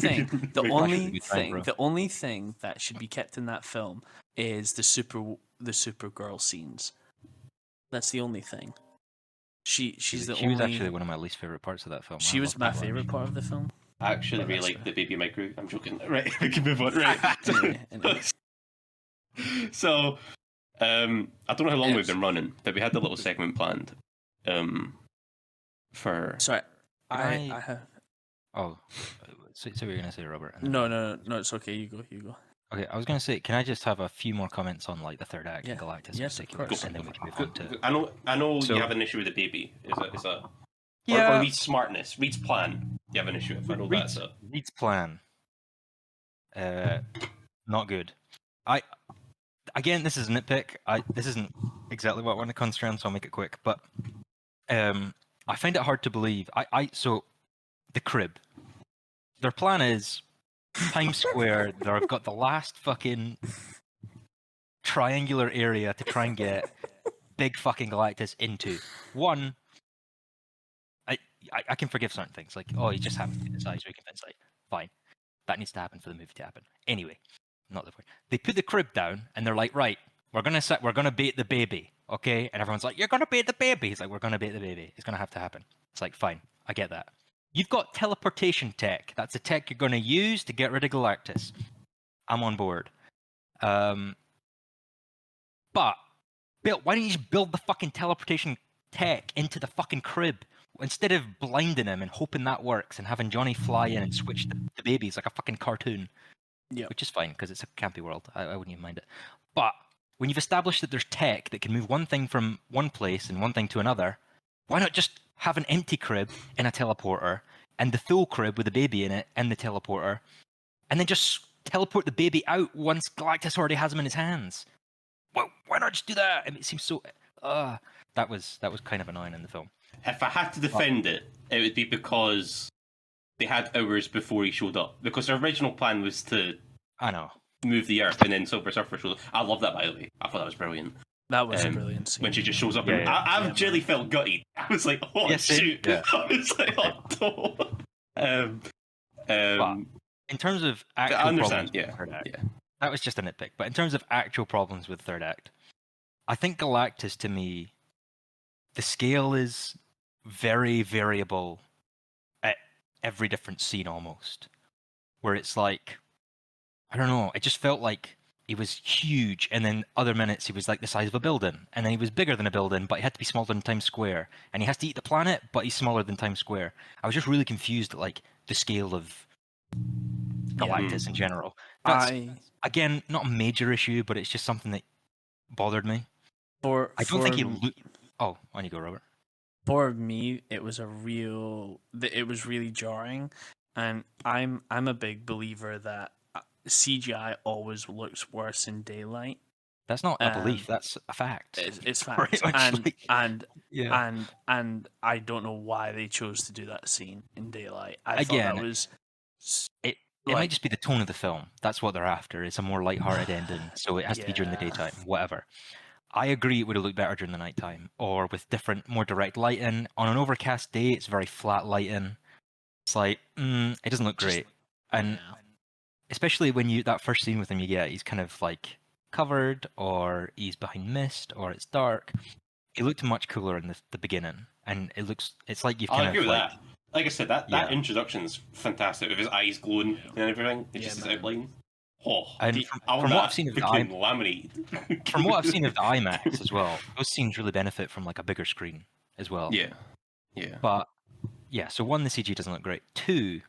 thing that should be kept in that film is the Supergirl scenes. That's the only thing. She was actually one of my least favorite parts of that film. She was my favorite part of the film. I actually really like the baby micro. I'm joking. Right, we can move on. Right. Anyway. So, I don't know how long we've been running, but we had the little segment planned. For sorry, I have. Oh, so what you're gonna say, Robert? No, it's okay. You go. Okay, I was gonna say, can I just have a few more comments on like the third act and Yeah. Galactus Yes, in of particular, course. and then we can move on to. I know So- you have an issue with the baby. Or Yeah, Reed's smartness, Reed's plan. You have an issue with. I know that's a. Reed's plan. Not good. Again, this is a nitpick. This isn't exactly what I want to concentrate on, so I'll make it quick. But I find it hard to believe. So the crib. Their plan is Times Square. They've got the last fucking triangular area to try and get big fucking Galactus into. One, I can forgive certain things, like, oh, he just happens to be the size we can insight. Fine. That needs to happen for the movie to happen. Anyway, not the point. They put the crib down and they're like, right, we're gonna bait the baby, okay? And everyone's like, you're gonna bait the baby. He's like, we're gonna bait the baby. It's gonna have to happen. It's like, fine, I get that. You've got teleportation tech. That's the tech you're gonna use to get rid of Galactus. I'm on board. But Bill, why don't you just build the fucking teleportation tech into the fucking crib instead of blinding him and hoping that works and having Johnny fly in and switch the babies like a fucking cartoon? Yeah. Which is fine because it's a campy world. I wouldn't even mind it. But when you've established that there's tech that can move one thing from one place and one thing to another, why not just have an empty crib in a teleporter and the full crib with the baby in it and the teleporter, and then just teleport the baby out once Galactus already has him in his hands? Well, why not just do that? I mean, it seems so. That was kind of annoying in the film. If I had to defend it, it would be because they had hours before he showed up. Because their original plan was to I know. move the Earth, and then Silver Surfer showed up. I love that, by the way. I thought that was brilliant. That was a brilliant scene. When she just shows up, Yeah, and yeah. I really felt gutted. I was like, oh Yes, shoot! yeah. I was like, oh no. But in terms of actual I understand. problems with Yeah, the third act, yeah. that was just a nitpick. But in terms of actual problems with third act, I think Galactus, to me, the scale is very variable at every different scene almost. Where it's like, I don't know, it just felt like he was huge, and then other minutes he was like the size of a building, and then he was bigger than a building, but he had to be smaller than Times Square, and he has to eat the planet, but he's smaller than Times Square. I was just really confused at like the scale of Galactus in general. That's, again, not a major issue, but it's just something that bothered me. I don't think he. Oh, on you go, Robert. For me, it was really jarring, and I'm a big believer that CGI always looks worse in daylight. That's not a belief. That's a fact. It's fact, and I don't know why they chose to do that scene in daylight. I thought that was. It might just be the tone of the film. That's what they're after. It's a more light-hearted ending, so it has to be during the daytime. Whatever. I agree it would have looked better during the nighttime, or with different, more direct lighting. On an overcast day, it's very flat lighting. It's like, it doesn't look great. And especially when that first scene with him you get, he's kind of like covered, or he's behind mist, or it's dark. It looked much cooler in the beginning, and it's like you've kind I agree of with like... that. Like I said, that introduction's fantastic with his eyes glowing and everything. It's just his outline. Oh, and from what I've seen of the laminate. From what I've seen of the IMAX as well, those scenes really benefit from like a bigger screen as well. Yeah. But yeah, so one, the CG doesn't look great. Two,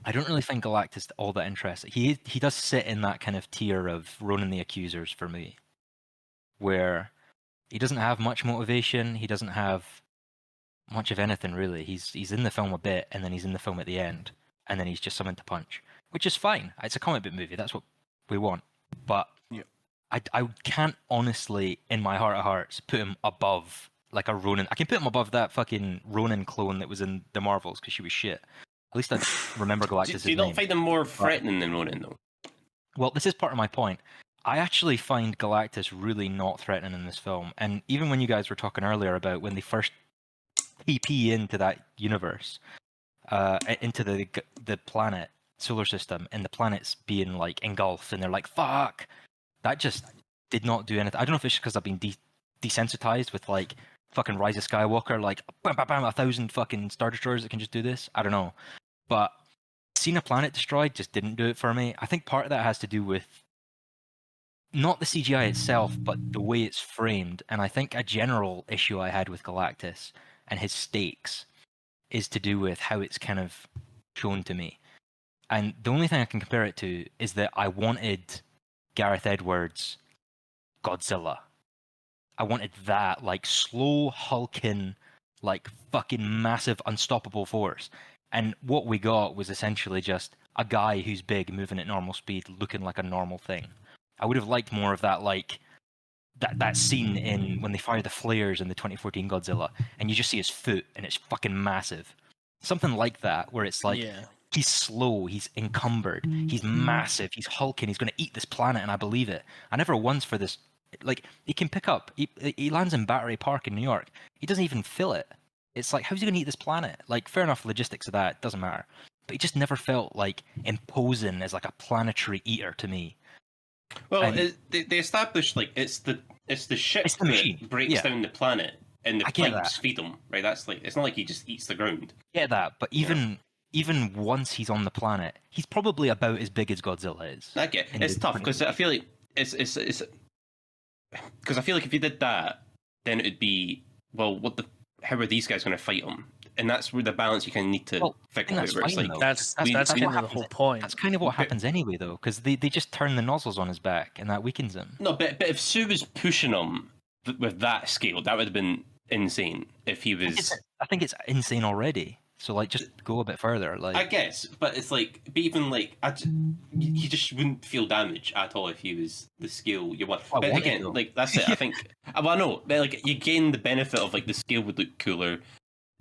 I don't really think Galactus all that interesting. He does sit in that kind of tier of Ronan the Accusers for me, where he doesn't have much motivation. He doesn't have much of anything really. He's in the film a bit, and then he's in the film at the end, and then he's just summoned to punch, which is fine. It's a comic book movie. That's what we want. But I can't honestly, in my heart of hearts, put him above like a Ronan. I can put him above that fucking Ronan clone that was in the Marvels because she was shit. At least I remember Galactus' Do you not find him more threatening than Ronan though? Well, this is part of my point. I actually find Galactus really not threatening in this film. And even when you guys were talking earlier about when they first TP into that universe, into the planet, solar system, and the planets being like engulfed, and they're like, fuck! That just did not do anything. I don't know if it's because I've been desensitized with like fucking Rise of Skywalker, like bam, bam, bam, 1,000 fucking Star Destroyers that can just do this. I don't know. But seeing a planet destroyed just didn't do it for me. I think part of that has to do with not the CGI itself, but the way it's framed. And I think a general issue I had with Galactus and his stakes is to do with how it's kind of shown to me. And the only thing I can compare it to is that I wanted Gareth Edwards' Godzilla. I wanted that, like, slow, hulking, like, fucking massive, unstoppable force. And what we got was essentially just a guy who's big, moving at normal speed, looking like a normal thing. I would have liked more of that, like, that scene in when they fire the flares in the 2014 Godzilla, and you just see his foot, and it's fucking massive. Something like that, where it's like, Yeah. he's slow, he's encumbered, he's massive, he's hulking, he's going to eat this planet, and I believe it. I never once for this, like, he can pick up, he lands in Battery Park in New York, he doesn't even feel it. It's like, how's he going to eat this planet? Like, fair enough, logistics of that, doesn't matter. But he just never felt, like, imposing as, like, a planetary eater to me. Well, they established, like, it's the ship It's the machine. that breaks down the planet, and the I get pipes that. feed him, right? That's like, it's not like he just eats the ground. Yeah, that, but even once he's on the planet, he's probably about as big as Godzilla is. I get it's tough because I feel like it's because I feel like if you did that, then it'd be, well, how are these guys going to fight him? And that's where the balance you kind of need to figure out. Where it's like, that's what kind of the happens. whole point. That's kind of what happens anyway, though, because they just turn the nozzles on his back, and that weakens him. No, but if Sue was pushing him with that scale, that would have been insane. If he was, I think it's insane already. So, like, just go a bit further. Like, I guess, but it's like, but even like, he just wouldn't feel damage at all if he was the scale you want. But again, like, that's it. I think. Well, I know, but like, you gain the benefit of, like, the scale would look cooler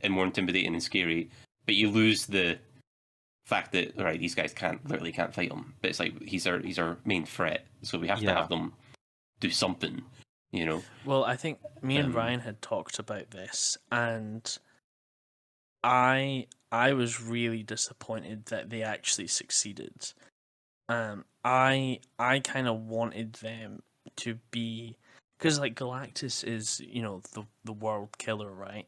and more intimidating and scary, but you lose the fact that, right, these guys literally can't fight him. But it's like, he's our main threat, so we have to have them do something, you know. Well, I think me and Ryan had talked about this, and I was really disappointed that they actually succeeded. I kind of wanted them to be, because, like, Galactus is, you know, the world killer, right?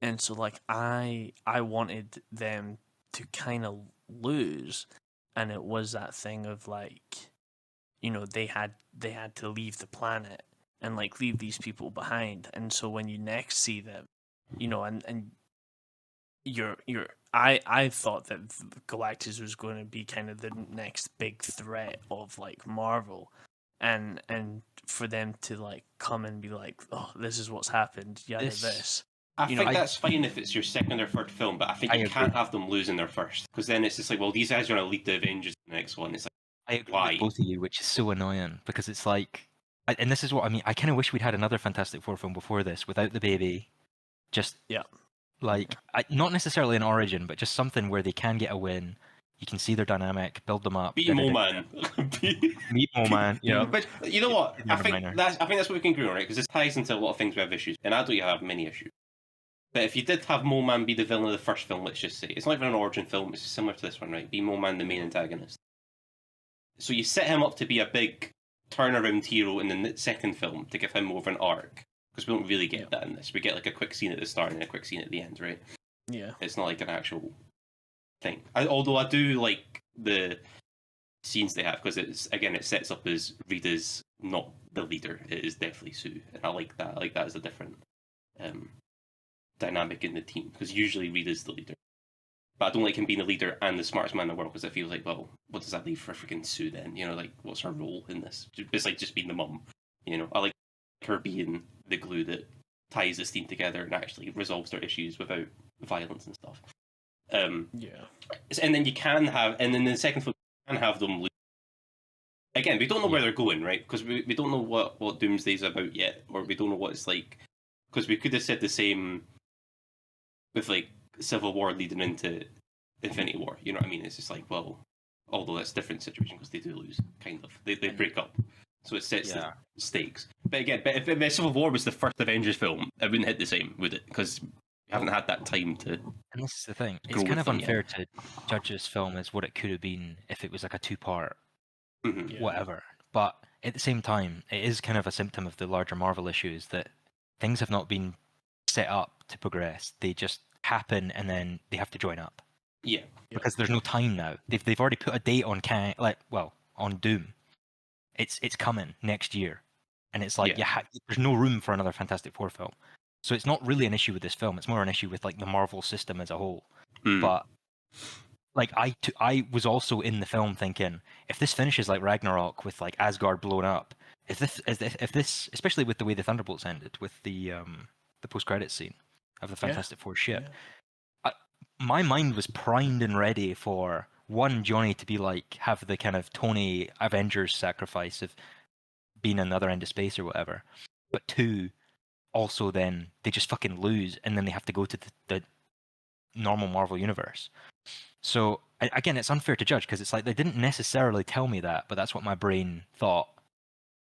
And so, like, I wanted them to kind of lose, and it was that thing of, like, you know, they had to leave the planet and, like, leave these people behind. And so when you next see them, you know, and I thought that Galactus was going to be kind of the next big threat of, like, Marvel, and for them to, like, come and be like, oh, this is what's happened, this. I think that's fine if it's your second or third film, but I think you can't have them losing their first, because then it's just like, well, these guys are going to lead the Avengers in the next one. It's like, I agree with both of you, which is so annoying, because it's like, and this is what I mean, I kind of wish we'd had another Fantastic Four film before this, without the baby, just, like, not necessarily an origin, but just something where they can get a win, you can see their dynamic, build them up. Meet Mo-Man. Meet Mo-Man, yeah. But you know what? I think that's what we can agree on, right? Because this ties into a lot of things we have issues, and I don't have many issues. But if you did have Mo-Man be the villain of the first film, let's just say, it's not even an origin film, it's similar to this one, right? Be Mo-Man the main antagonist. So you set him up to be a big turnaround hero in the second film to give him more of an arc. Because we don't really get that in this. We get, like, a quick scene at the start and a quick scene at the end, right? Yeah. It's not like an actual thing. Although I do like the scenes they have, because it sets up as Rita's not the leader. It is definitely Sue. And I like that. I like that as a different dynamic in the team, because usually Rita's the leader, but I don't like him being the leader and the smartest man in the world, because it feels like, well, what does that leave for freaking Sue then? You know, like, what's her role in this? It's like just being the mum. You know, I like her being the glue that ties this team together and actually resolves their issues without violence and stuff. And then you can have, and then in the second film, you can have them lose. Again, we don't know where they're going, right? Because we don't know what Doomsday's about yet, or we don't know what it's like. Because we could have said the same with, like, Civil War leading into Infinity War. You know what I mean? It's just like, well, although that's a different situation because they do lose, kind of. They break up. So it sets the stakes. But again, if Civil War was the first Avengers film, it wouldn't hit the same, would it? Because we haven't had that time to. And this is the thing. It's kind of unfair to judge this film as what it could have been if it was like a two-part whatever. But at the same time, it is kind of a symptom of the larger Marvel issues that things have not been set up to progress. They just happen and then they have to join up. Yeah. Because there's no time now. They've already put a date on on Doom. It's coming next year. And it's like there's no room for another Fantastic Four film. So it's not really an issue with this film. It's more an issue with, like, the Marvel system as a whole. But like I was also in the film thinking, if this finishes like Ragnarok with like Asgard blown up, if this, especially with the way the Thunderbolts ended with the post credit scene of the Fantastic Four ship, my mind was primed and ready for one, Johnny to be like have the kind of Tony Avengers sacrifice of being another end of space or whatever, but two, also then they just fucking lose and then they have to go to the normal Marvel universe. So again, it's unfair to judge because it's like they didn't necessarily tell me that, but that's what my brain thought.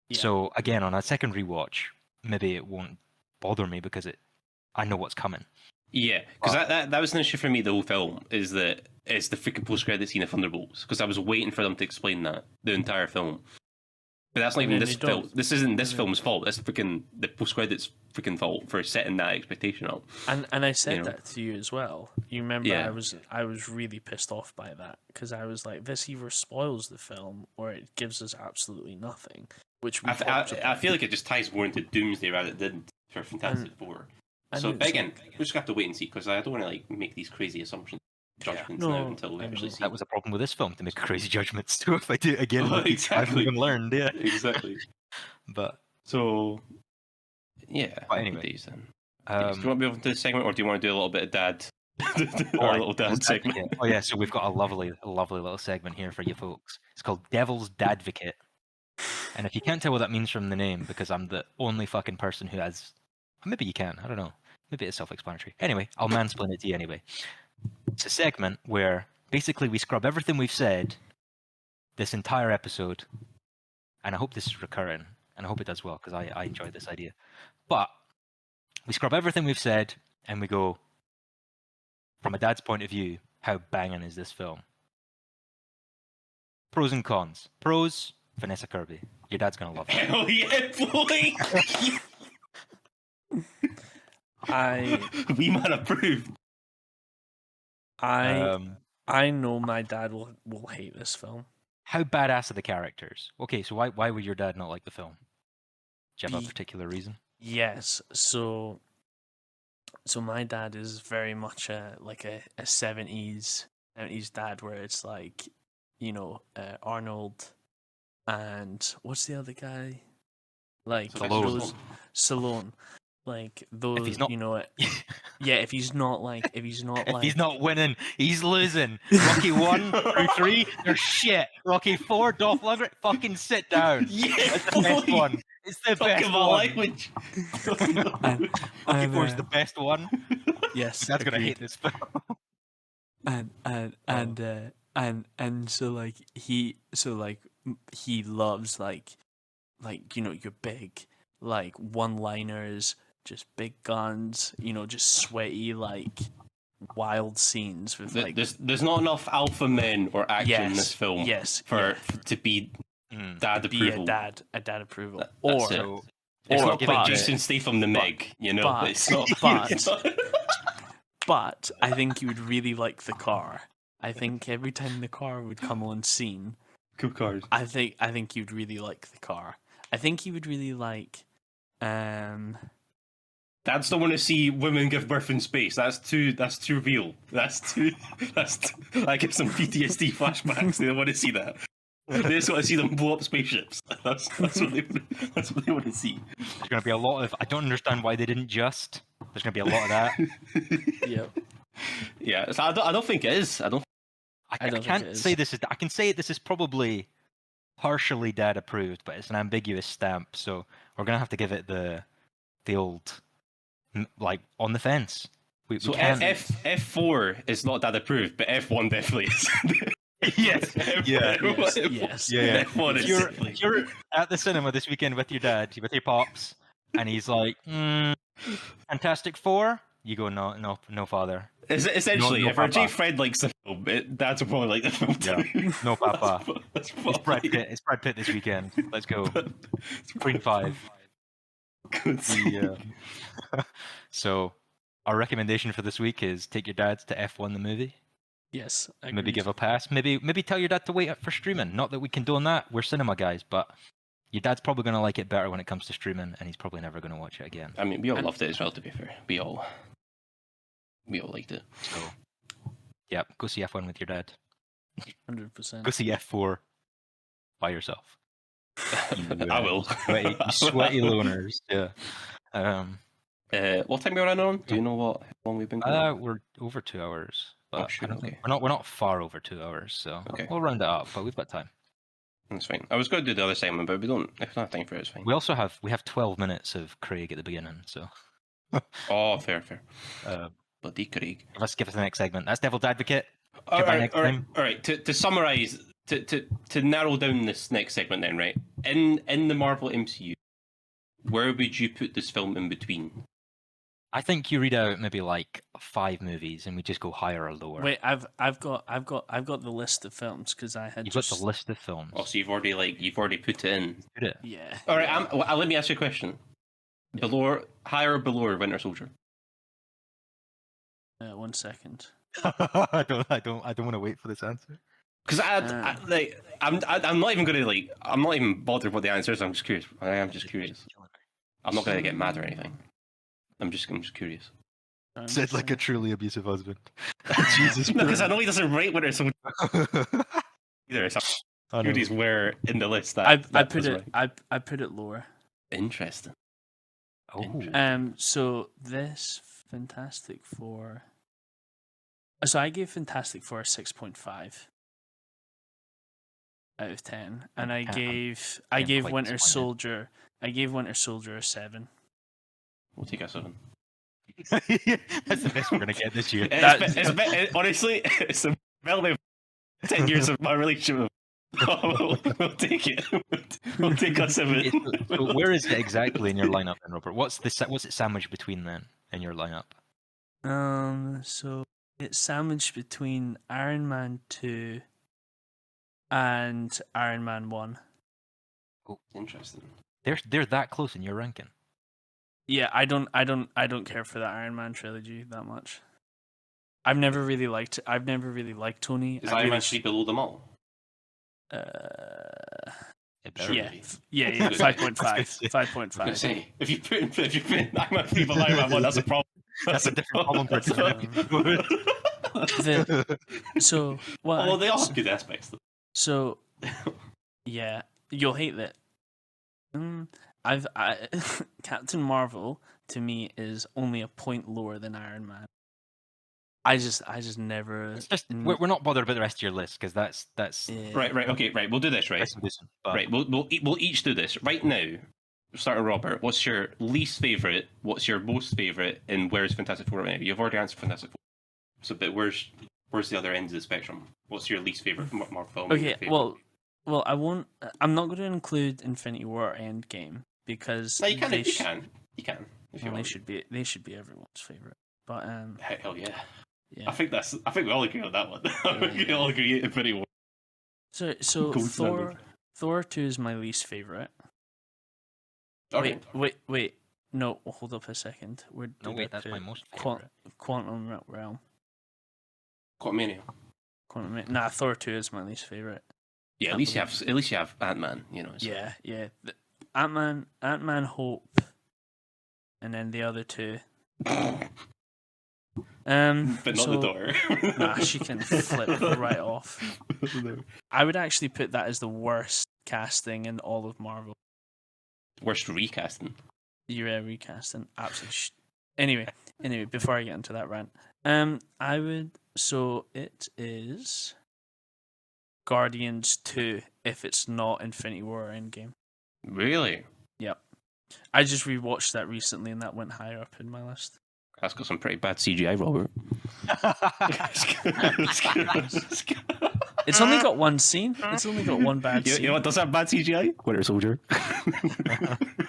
Yeah. So again, on a second rewatch, maybe it won't bother me because I know what's coming. Yeah, because that was an issue for me. The whole film is that it's the freaking post-credit scene of Thunderbolts because I was waiting for them to explain that the entire film. But that's not even this film. This isn't this film's fault. That's freaking the post-credits freaking fault for setting that expectation up. And I said that to you as well. You remember I was really pissed off by that because I was like, this either spoils the film or it gives us absolutely nothing. Which I feel like it just ties more into Doomsday rather than it did for Fantastic Four. So again, we're just gonna have to wait and see because I don't want to like make these crazy assumptions. Judgments now until we actually see. That was a problem with this film to make crazy judgments too. If I do it again, exactly. I've even learned, exactly. But so, yeah. But anyway, days, then. Do you want to move on to the segment, or do you want to do a little bit of dad? Our little dad segment. Oh yeah, so we've got a lovely little segment here for you folks. It's called Devil's Dadvocate, and if you can't tell what that means from the name, because I'm the only fucking person who has, maybe you can. I don't know. Maybe it's self-explanatory. Anyway, I'll mansplain it to you anyway. It's a segment where basically we scrub everything we've said this entire episode, and I hope this is recurring, and I hope it does well because I enjoy this idea. But we scrub everything we've said, and we go, from a dad's point of view, how banging is this film? Pros and cons. Pros, Vanessa Kirby. Your dad's gonna love it. Hell yeah, boy! We man approved. I know my dad will hate this film. How badass are the characters? Okay, so why would your dad not like the film? Do you have a particular reason? Yes, so my dad is very much a 70s dad where it's like, Arnold and what's the other guy? Like Stallone. Like those, if he's not, if he's not winning, he's losing. Rocky 1 through 3, they're shit. Rocky 4, Dolph Lundgren, fucking sit down. Yeah, it's the best one. It's the best one. Language. Rocky 4 is the best one. Yes, that's gonna hate this film. And so he loves your big one-liners. Just big guns, just sweaty, wild scenes with There's not enough alpha men or action in this film. Yes, to be dad approval. A dad approval. It's not like Jason Statham the Meg, But, it's not. But I think you would really like the car. I think every time the car would come on scene, cool cars. I think you'd really like the car. I think you would really like. Dads don't want to see women give birth in space. That's too real. I give some PTSD flashbacks. They don't want to see that. They just want to see them blow up spaceships. That's what they want to see. There's going to be a lot of. I don't understand why they didn't just. There's going to be a lot of that. Yeah. Yeah. So I don't think it is. I can't say this is. I can say this is probably partially dad approved, but it's an ambiguous stamp. So we're going to have to give it the old. On the fence. So F4 is not dad approved, but F1 definitely is. Yes. Yes. Yeah. F1 if you're at the cinema this weekend with your dad, with your pops, and he's like, Fantastic Four, you go, no, father. Essentially, no if our J Fred likes the film, Dad's will probably like the film too. Yeah. No, Papa. It's Brad Pitt. It's Brad Pitt this weekend. Let's go. Queen 5. So, our recommendation for this week is take your dads to F1 the movie. Yes, agreed. Maybe give a pass. Maybe tell your dad to wait for streaming. Not that we condone that. We're cinema guys, but your dad's probably going to like it better when it comes to streaming, and he's probably never going to watch it again. I mean, we all loved it as well. To be fair, we all liked it. So, Yep, go see F1 with your dad. 100%. Go see F4 by yourself. I will. You sweaty loners. Yeah. What time are we running on? Do you know what how long we've been going? We're over 2 hours, but sure, I don't think okay. we're not far over 2 hours, so Okay. we'll round it up. But we've got time. That's fine. I was going to do the other segment, but we don't. If we don't have time for it, it's fine. We also have 12 minutes of Craig at the beginning, so. Oh, fair. Uh, Bloody Craig. give us the next segment. That's Devil's Advocate. All Goodbye right, next all right, time. all right. To summarize, to narrow down this next segment, then, right? In the Marvel MCU, where would you put this film in between? I think you read out maybe like 5 movies, and we just go higher or lower. Wait, I've got the list of films because I had You've just got the list of films. Oh, so you've already put it in. Put it. Yeah. All right. Let me ask you a question. Below, higher or below Winter Soldier? 1 second. I don't want to wait for this answer. Because I'm not even going to I'm not even bothered what the answer is. I'm just curious. I am just curious. I'm not going to get mad or anything. I'm just curious. Said like a truly abusive husband. Jesus. No, because I know he doesn't rate Winter Soldier either. So I know. curious where in the list I that put was it right. I put it lower. Interesting. Oh. So this Fantastic Four. So I gave Fantastic Four a 6.5 out of 10, and I gave quite Winter disappointed. Soldier. I gave Winter Soldier a 7. We'll take a 7. That's the best we're gonna get this year. Honestly, it's the relative 10 years of my relationship. We'll take it. We'll take a 7. So where is it exactly in your lineup, then, Robert? What's it sandwiched between then in your lineup? So it's sandwiched between Iron Man 2 and Iron Man 1. Oh, interesting. They're that close in your ranking. Yeah, I don't care for the Iron Man trilogy that much. I've never really liked Tony. Is Iron Man 3 below them all? It better Yeah, be. yeah, 5.5, 5.5. Say, if you put Iron Man 3 below Iron Man 1, that's a problem. That's a different problem for a different episode. So, well, although they all have good aspects. Though. So, yeah, you'll hate that. Captain Marvel to me is only a point lower than Iron Man. I just never. It's just we're not bothered about the rest of your list because that's Yeah. Right. Okay. Right. We'll do this. Right. decent, but... Right. We'll each do this right now. Start with Robert. What's your least favorite? What's your most favorite? And where's Fantastic Four right now? You've already answered Fantastic Four. So, but where's the other end of the spectrum? What's your least favorite Marvel film? Okay. Well, I won't. I'm not going to include Infinity War or Endgame because no, you can. You can. If you well, want. they should be everyone's favorite. But hell yeah. Yeah. I think we all agree on that one. We all agree Infinity War. So Thor 2 is my least favorite. Okay. Wait. No, hold up a second. That's my most favorite. Quantum Realm. Quantumania. Nah, Thor 2 is my least favorite. Yeah, at least you have Ant-Man. You know. So. Yeah. Ant-Man, Hope, and then the other two. But not the door. Nah, she can flip right off. I would actually put that as the worst casting in all of Marvel. Worst recasting. You're recasting, absolutely. Anyway, before I get into that rant, I would. So it is Guardians 2 if it's not Infinity War or Endgame. Really? Yep. I just rewatched that recently, and that went higher up in my list. That's got some pretty bad CGI, Robert. It's only got one scene. It's only got one bad scene. You know what does have bad CGI? Winter Soldier.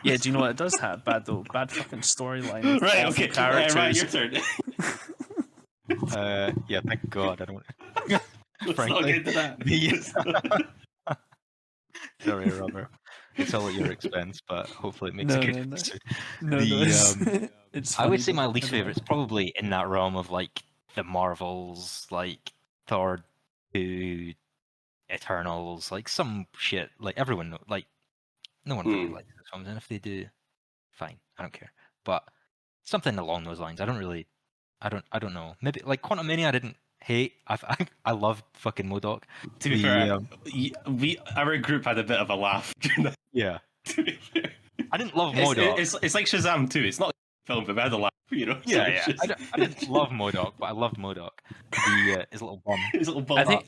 Yeah, do you know what it does have? Bad fucking storyline. Right, awful okay. Characters. Right, your turn. Yeah, thank God I don't. Let's not get into that. Sorry, Robert. It's all at your expense, but hopefully it makes a good episode. No, it's I would funny, say my but least I don't favorite is probably in that realm of like the Marvels, like Thor 2, Eternals, like some shit. Like everyone, like no one really likes those films, and if they do, fine, I don't care. But something along those lines, I don't know. Maybe like Quantumania, I didn't hate. I love fucking MODOK. To be fair, our group had a bit of a laugh. Yeah. To be fair. I didn't love MODOK. It's like Shazam too. It's not a film, but we had a laugh. Yeah, So yeah. just... I didn't love MODOK, but I loved MODOK. His little bum. His little bum. I think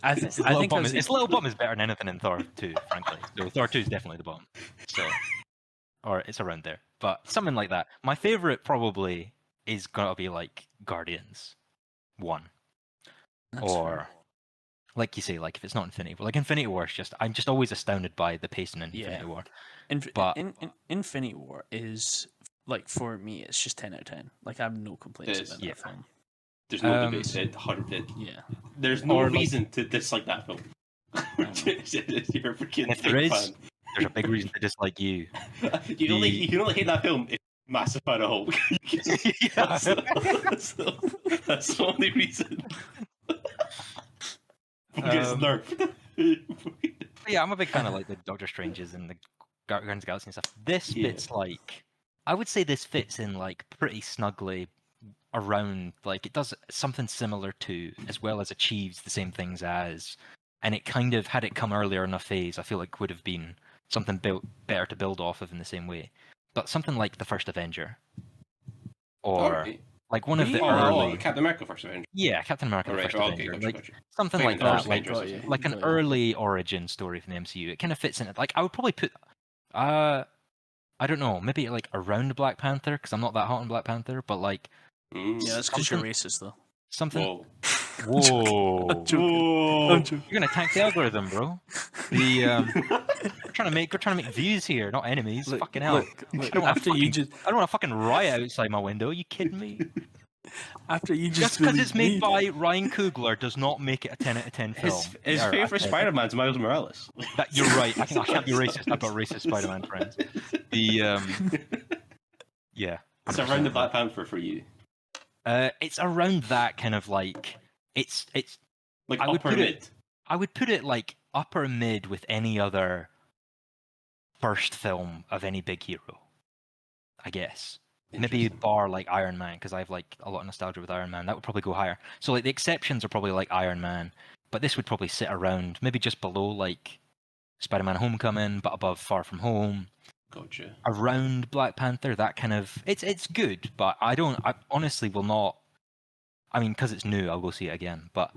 His little bum is better than anything in Thor 2, frankly. So Thor 2 is definitely the bum. So, or it's around there. But something like that. My favorite probably is gonna be like Guardians 1. That's Or fair. like you say, like if it's not Infinity War, like Infinity War is just I'm just always astounded by the pacing in Infinity War. But Infinity War is like, for me, it's just 10 out of 10. Like, I have no complaints about that film. There's no debate. Yeah. There's no reason to dislike that film. You're a freaking if there is, fan. there's a big reason to dislike you. You can only hate that film if you're a massive fan of Hulk. That's the only reason. Gets nerfed. Yeah, I'm a big fan of like the Doctor Stranges and the Guardians of the Galaxy and stuff. This fits like, I would say this fits in like pretty snugly around, like it does something similar to, as well as achieves the same things as, and it kind of, had it come earlier in a phase, I feel like would have been something better to build off of in the same way. But something like the first Avenger, or like one of the early Captain America first Avenger. Yeah, Captain America first Avenger, gotcha. Something like that, like an Got you. early origin story from the MCU. It kind of fits in it. Like I would probably put, I don't know, maybe like around Black Panther, because I'm not that hot on Black Panther, but like Yeah, that's because you're racist, though. something. Whoa. Whoa. Whoa. You're gonna attack the algorithm, bro. We're trying to make views here, not enemies. Look, Fucking hell. look, I don't want after you just I don't want a fucking riot outside my window. Are you kidding me? after you Just because it's made by Ryan Coogler does not make it a 10 out of 10 film. His favorite Spider-Man's Miles Morales. You're right. I can't be racist. I've got racist Spider-Man friends. Yeah. It's around the Black Panther for you. It's around that kind of like it's Like I would upper put mid. I would put it like upper mid with any other first film of any big hero, I guess. Maybe bar like Iron Man, because I have like a lot of nostalgia with Iron Man. That would probably go higher. So like the exceptions are probably like Iron Man, but this would probably sit around maybe just below like Spider-Man: Homecoming, but above Far From Home. Gotcha. Around Black Panther, that kind of it's good, but I honestly will not. I mean, because it's new, I'll go see it again. But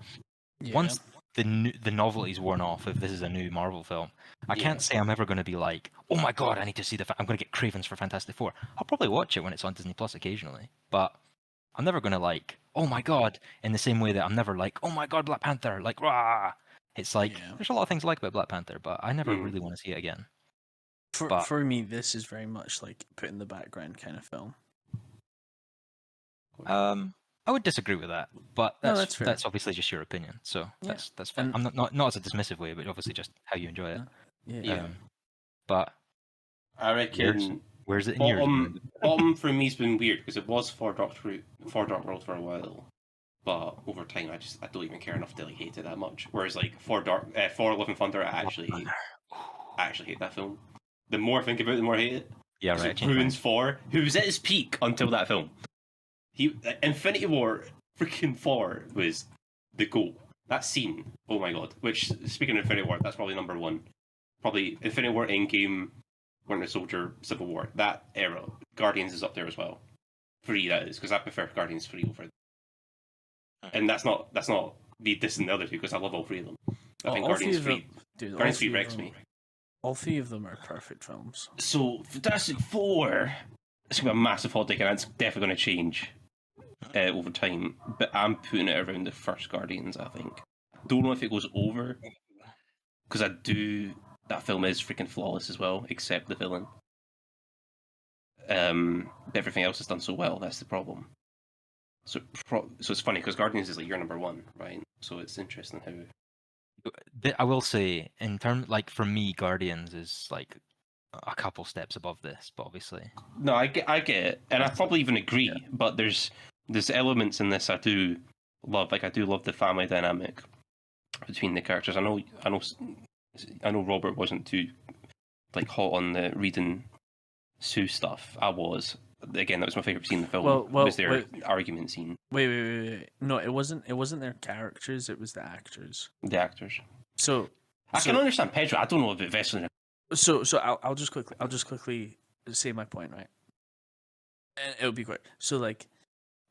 once the novelty's worn off, if this is a new Marvel film, I can't say I'm ever going to be like, oh my god, I need to see I'm going to get cravings for Fantastic Four. I'll probably watch it when it's on Disney Plus occasionally, but I'm never going to like, oh my god, in the same way that I'm never like, oh my god, Black Panther, like rah. It's like there's a lot of things I like about Black Panther, but I never really want to see it again. For me, this is very much like put in the background kind of film. I would disagree with that, but that's fair. That's obviously just your opinion, so that's fine. And- I'm not as a dismissive way, but obviously just how you enjoy it. Yeah. But I reckon where's it in yours? bottom for me's been weird because it was for Dark World for a while, but over time I don't even care enough to like hate it that much. Whereas like for Love and Thunder, I actually hate that film. The more I think about it, the more I hate it. Yeah, right. It ruins 4, who was at his peak until that film. Infinity War, freaking 4 was the goal. That scene, oh my god. Which, speaking of Infinity War, that's probably number 1. Probably Infinity War, Endgame, Winter Soldier, Civil War. That era. Guardians is up there as well. 3, that is, because I prefer Guardians 3 over. And that's not me dissing the other 2, because I love all 3 of them. I think Guardians 3 wrecks me. All 3 of them are perfect films. So, Fantastic Four, it's going to be a massive hot take, and that's definitely going to change over time. But I'm putting it around the first Guardians, I think. Don't know if it goes over, because that film is freaking flawless as well, except the villain. Everything else is done so well, that's the problem. So it's funny, because Guardians is like your number 1, right? So it's interesting how... I will say, in terms, like for me, Guardians is like a couple steps above this, but obviously. No, I get it, and I probably even agree. But there's elements in this I do love. Like I do love the family dynamic between the characters. I know Robert wasn't too like hot on the reading Sue stuff. I was, again, that was my favorite scene in the film. Well, was their wait. argument scene. Wait. No, it wasn't. It wasn't their characters. It was the actors. The actors. So I can understand Pedro. I don't know about Vesely. So I'll just quickly say my point, right? And it'll be quick. So like,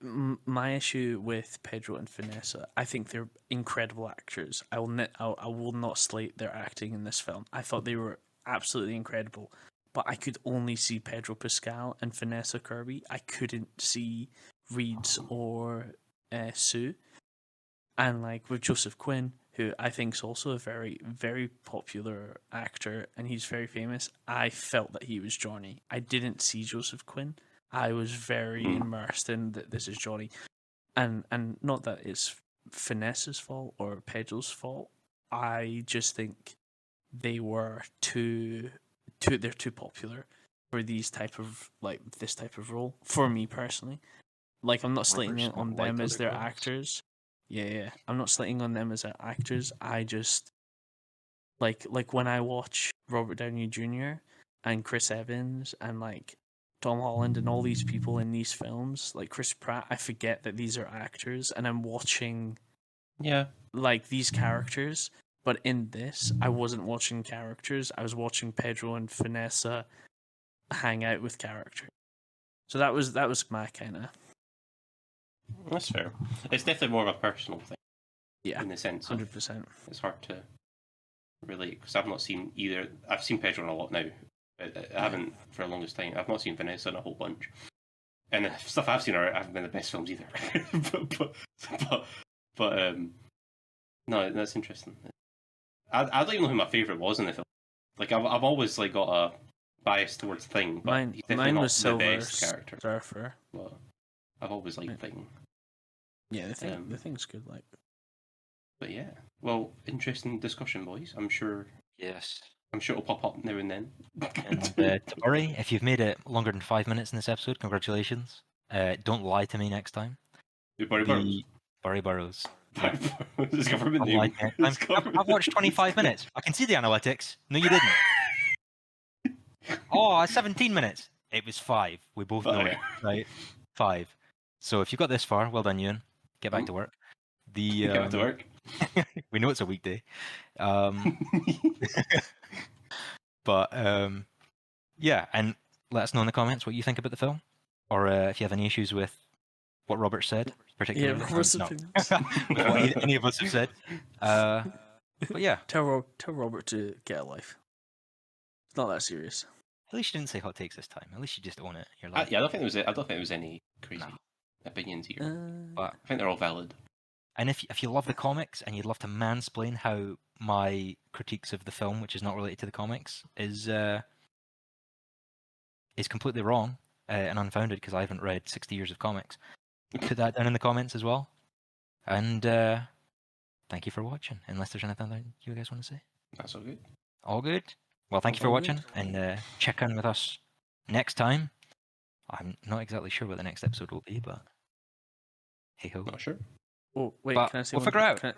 my issue with Pedro and Vanessa, I think they're incredible actors. I will not slate their acting in this film. I thought they were absolutely incredible, but I could only see Pedro Pascal and Vanessa Kirby. I couldn't see Reeds or Sue. And like with Joseph Quinn, who I think is also a very, very popular actor, and he's very famous, I felt that he was Johnny. I didn't see Joseph Quinn. I was very immersed in that this is Johnny. And not that it's Vanessa's fault or Pedro's fault. I just think they were they're too popular for this type of role, for me personally. Like, I'm not slating it on them as their actors. Yeah. I'm not slating on them as their actors. I just like when I watch Robert Downey Jr. and Chris Evans and like Tom Holland and all these people in these films, like Chris Pratt, I forget that these are actors and I'm watching like these characters. But in this, I wasn't watching characters. I was watching Pedro and Vanessa hang out with characters. So that was my kind of. That's fair. It's definitely more of a personal thing. Yeah, in the sense 100%. It's hard to relate because I've not seen either. I've seen Pedro in a lot now. I haven't for the longest time. I've not seen Vanessa in a whole bunch, and the stuff I've seen haven't been the best films either. but no, that's interesting. I don't even know who my favorite was in the film. Like I've always like got a bias towards Thing, but he's definitely not the best character. Surfer. But I've always liked Thing. Yeah, the Thing's good. Like, but yeah, well, interesting discussion, boys. I'm sure. Yes. I'm sure it'll pop up now and then. And to worry, if you've made it longer than 5 minutes in this episode, congratulations. Don't lie to me next time. Barry Burrows. Barry Burrows. His government name. I've watched 25 minutes. I can see the analytics. No, you didn't. 17 minutes. It was 5. We both know it. Right? 5. So if you got this far, well done, Ewan. Get back to work. Get back to work. We know it's a weekday. But yeah, and let us know in the comments what you think about the film, or if you have any issues with what Robert said, particularly. Yeah, Robert's opinions. With what any of us have said. But yeah, tell Robert to get a life. It's not that serious. At least you didn't say hot takes this time. At least you just own it. You're like, yeah, I don't think there was any crazy opinions here. But I think they're all valid. And if you love the comics and you'd love to mansplain how my critiques of the film, which is not related to the comics, is completely wrong and unfounded because I haven't read 60 years of comics, put that down in the comments as well. And thank you for watching. Unless there's anything that you guys want to say. That's all good. All good. Well, thank you for watching, and check in with us next time. I'm not exactly sure what the next episode will be, but hey ho. Not sure. Oh wait, but can I say we'll figure out. Can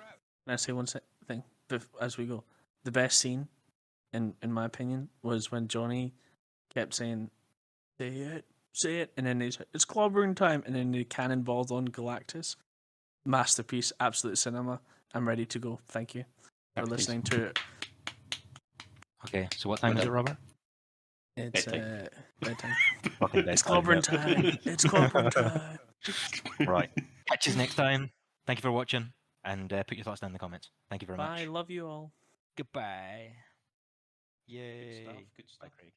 I say one thing as we go? The best scene, in my opinion, was when Johnny kept saying, "Say it," and then he's like, "It's clobbering time," and then the cannonballed on Galactus. Masterpiece, absolute cinema. I'm ready to go. Thank you for listening to it. Okay, so what time is it, Robert? It's bedtime. It's clobbering time. It's clobbering time. Right. Catch us next time. Thank you for watching, and put your thoughts down in the comments. Thank you very much. Bye. Love you all. Goodbye. Yay. Good stuff. Bye, Craig.